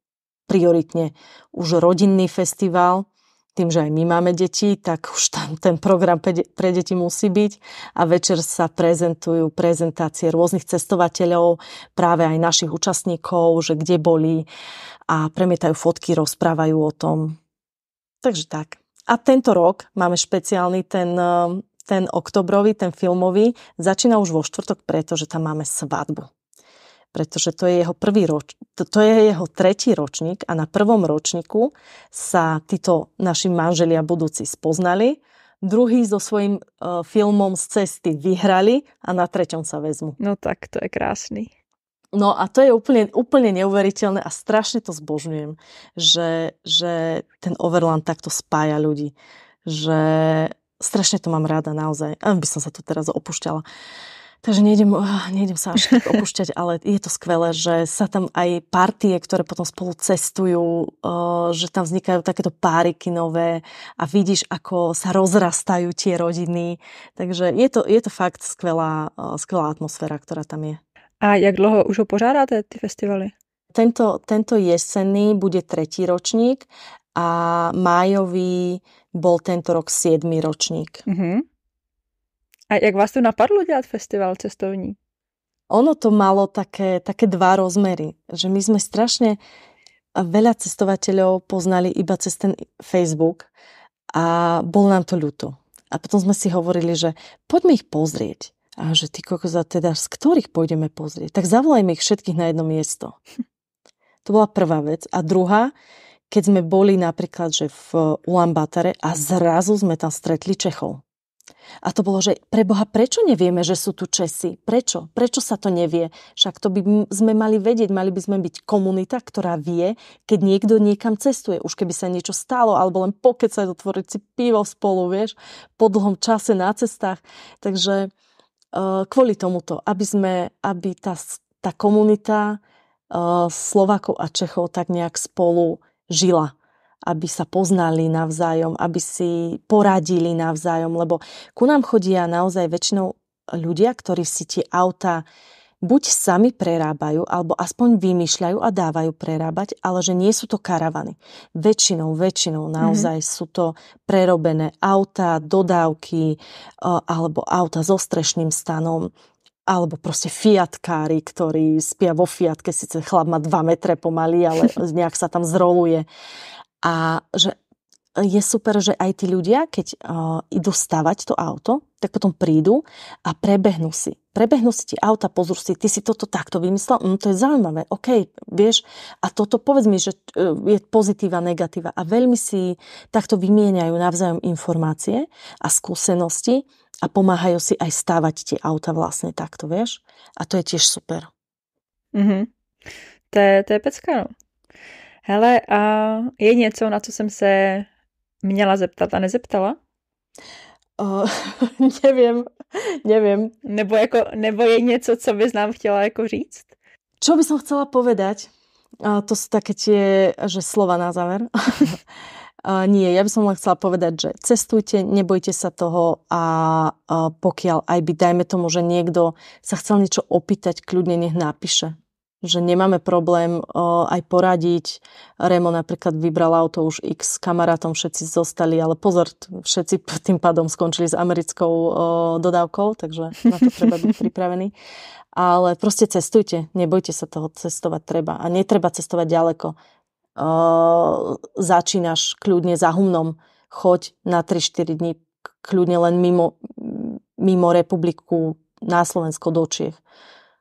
[SPEAKER 3] prioritne už rodinný festival. Tým, že aj my máme deti, tak už tam ten program pre deti musí byť. A večer sa prezentujú prezentácie rôznych cestovateľov, práve aj našich účastníkov, že kde boli a premietajú fotky, rozprávajú o tom. Takže tak. A tento rok máme špeciálny ten oktobrový, ten filmový. Začína už vo štvrtok, pretože tam máme svadbu. Pretože to je jeho tretí ročník a na prvom ročníku sa títo naši manželia budúci spoznali, druhý so svojím filmom z cesty vyhrali a na treťom sa vezmu.
[SPEAKER 2] No tak, to je krásny.
[SPEAKER 3] No a to je úplne neuveriteľné a strašne to zbožňujem, že ten Overland takto spája ľudí. Že strašne to mám rada naozaj. By som sa tu teraz opúšťala. Takže nejdem sa až tak opúšťať, ale je to skvelé, že sa tam aj partie, ktoré potom spolu cestujú, že tam vznikajú takéto páriky nové a vidíš, ako sa rozrastajú tie rodiny. Takže je to fakt skvelá atmosféra, ktorá tam je.
[SPEAKER 2] A jak dlouho už ho pořádáte, ty festivaly?
[SPEAKER 3] Tento jesenný bude 3. ročník a májový bol tento rok 7. ročník.
[SPEAKER 2] Mhm. A jak vás to napadlo dělat festival cestovní?
[SPEAKER 3] Ono to malo také dva rozmery. Že my sme strašne veľa cestovateľov poznali iba cez ten Facebook a bolo nám to ľúto. A potom sme si hovorili, že poďme ich pozrieť. A že ty kokoza, teda z ktorých pôjdeme pozrieť? Tak zavolajme ich všetkých na jedno miesto. To bola prvá vec. A druhá, keď sme boli napríklad že v Ulaanbátore a zrazu sme tam stretli Čechov. A to bolo, že preboha, prečo nevieme, že sú tu Česi? Prečo? Prečo sa to nevie? Však to by sme mali vedieť, mali by sme byť komunita, ktorá vie, keď niekto niekam cestuje. Už keby sa niečo stalo, alebo len pokecať, otvoriť si pivo spolu, vieš, po dlhom čase na cestách. Takže kvôli tomuto, aby tá komunita Slovákov a Čechov tak nejak spolu žila. Aby sa poznali navzájom, aby si poradili navzájom, lebo ku nám chodia naozaj väčšinou ľudia, ktorí si tie auta buď sami prerábajú, alebo aspoň vymýšľajú a dávajú prerábať, ale že nie sú to karavany. Väčšinou naozaj sú to prerobené auta, dodávky, alebo auta so strešným stanom, alebo proste fiatkári, ktorí spia vo fiatke, síce chlap má 2 metre pomaly, ale nejak sa tam zroluje. A že je super, že aj tí ľudia, keď idú stavať to auto, tak potom prídu a prebehnú si tie auta, pozrú si, ty si toto takto vymyslel, to je zaujímavé, OK, vieš, a toto povedz mi, že je pozitíva, negatíva a veľmi si takto vymieňajú navzájom informácie a skúsenosti a pomáhajú si aj stavať tie auta vlastne takto, vieš, a to je tiež super.
[SPEAKER 2] To je pecka, no. Hele, a je něco, na co jsem se měla zeptat a nezeptala?
[SPEAKER 3] Neviem.
[SPEAKER 2] Nebo je něco, co bys nám chtěla jako říct?
[SPEAKER 3] Čo by som chcela povedať? To sú také tie, že slova na záver. Nie, ja by som len chcela povedať, že cestujte, nebojte sa toho a pokiaľ aj by, dajme tomu, že niekto sa chcel niečo opýtať, kľudne nech napíše. Že nemáme problém aj poradiť. Remo napríklad vybral auto už x kamarátom, všetci zostali, ale pozor, všetci tým pádom skončili s americkou dodávkou, takže na to treba byť pripravený. Ale proste cestujte, nebojte sa toho, cestovať treba. A netreba cestovať ďaleko. Začínaš kľudne za Humnom, choď na 3-4 dní, kľudne len mimo republiku, na Slovensko, do Čiech.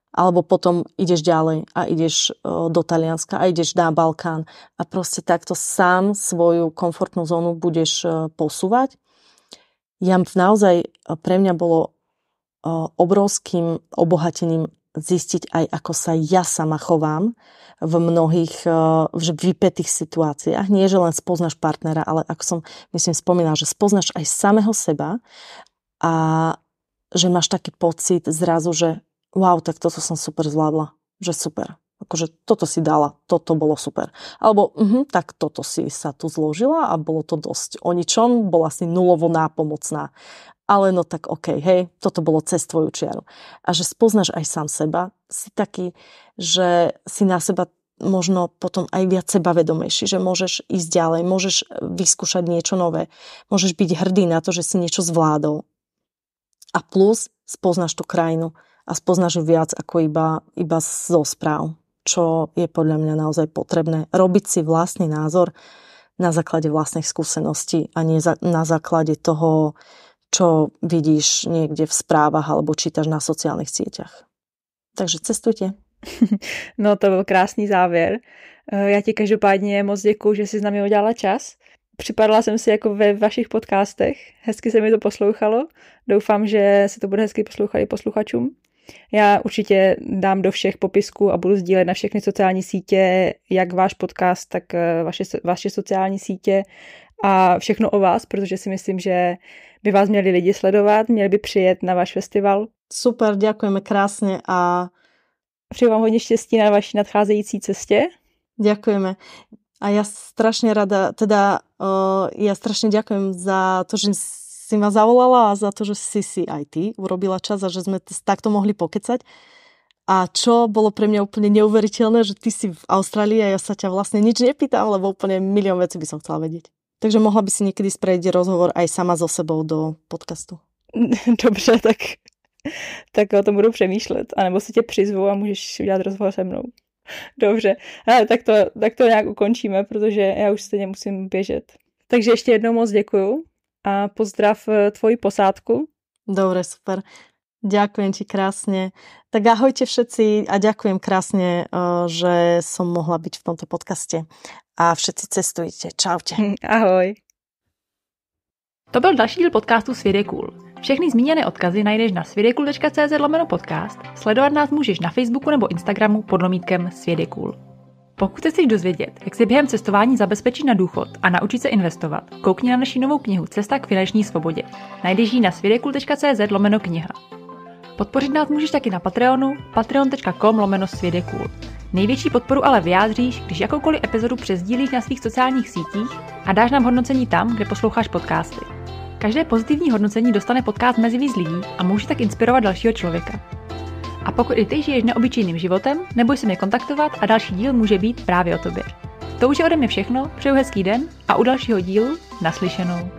[SPEAKER 3] Alebo potom ideš ďalej a ideš do Talianska a ideš na Balkán a proste takto sám svoju komfortnú zónu budeš posúvať. Naozaj pre mňa bolo obrovským obohatením zistiť aj, ako sa ja sama chovám v mnohých vypätých situáciách. Nie, že len spoznáš partnera, ale ako som, myslím, spomínala, že spoznáš aj samého seba a že máš taký pocit zrazu, že wow, tak toto som super zvládla. Že super. Akože toto si dala, toto bolo super. Alebo tak toto si sa tu zložila a bolo to dosť o ničom, bola si nulovo nápomocná. Ale no tak okej, hej, toto bolo cez tvoju čiaru. A že spoznáš aj sám seba, si taký, že si na seba možno potom aj viac sebavedomejší, že môžeš ísť ďalej, môžeš vyskúšať niečo nové, môžeš byť hrdý na to, že si niečo zvládol. A plus spoznáš tú krajinu a spoznáš ju viac ako iba zo správ, čo je podľa mňa naozaj potrebné. Robiť si vlastný názor na základe vlastných skúseností a nie na základe toho, čo vidíš niekde v správach alebo čítaš na sociálnych sieťach. Takže cestujte.
[SPEAKER 2] No to byl krásný závěr. Já ti každopádně moc děkuju, že jsi s námi udělala čas. Připadala jsem si jako ve vašich podcastech. Hezky se mi to poslouchalo. Doufám, že se to bude hezky poslouchat i posluchačům. Já určitě dám do všech popisků a budu sdílet na všechny sociální sítě, jak váš podcast, tak vaše sociální sítě a všechno o vás, protože si myslím, že by vás měli lidi sledovat, měli by přijet na váš festival.
[SPEAKER 3] Super, ďakujeme krásne a
[SPEAKER 2] přeju vám hodně štěstí na vaší nadcházející cestě.
[SPEAKER 3] Ďakujeme. A ja strašne rada, ja strašne ďakujem za to, že si ma zavolala a za to, že si aj ty urobila čas a že sme takto mohli pokecať. A čo bolo pre mňa úplne neuveriteľné, že ty si v Austrálii a ja sa ťa vlastne nič nepýtam, lebo úplne milión vecí by som chcela vedieť. Takže mohla by si niekedy spraviť rozhovor aj sama so sebou do podcastu.
[SPEAKER 2] Dobře, tak o tom budu přemýšlet. A nebo si tě přizvu a můžeš udělat rozhovor se mnou. Dobře, ale tak to nějak ukončíme, protože já už stejně musím běžet. Takže ještě jednou moc děkuju a pozdrav tvoji posádku.
[SPEAKER 3] Dobre, super. Ďakujem ti krásne. Tak ahojte všetci a ďakujem krásne, že som mohla byť v tomto podcaste. A všetci cestujte. Čaute.
[SPEAKER 2] Ahoj.
[SPEAKER 1] To byl další díl podcastu Svět je cool. Všechny zmíněné odkazy najdeš na světjecool.cz/podcast. Sledovat nás můžeš na Facebooku nebo Instagramu pod lomítkem Svět je cool. Pokud se chceš dozvědět, jak si během cestování zabezpečit na důchod a naučit se investovat, koukni na naši novou knihu Cesta k finanční svobodě. Najdeš ji na světjecool.cz/kniha. Podpořit nás můžeš taky na Patreonu patreon.com/světjecool. Největší podporu ale vyjádříš, když jakoukoliv epizodu přesdílíš na svých sociálních sítích a dáš nám hodnocení tam, kde posloucháš podcasty. Každé pozitivní hodnocení dostane podcast mezi víc lidí a může tak inspirovat dalšího člověka. A pokud i ty žiješ neobyčejným životem, neboj se mě kontaktovat a další díl může být právě o tobě. To už je ode mě všechno, přeju hezký den a u dalšího dílu naslyšenou.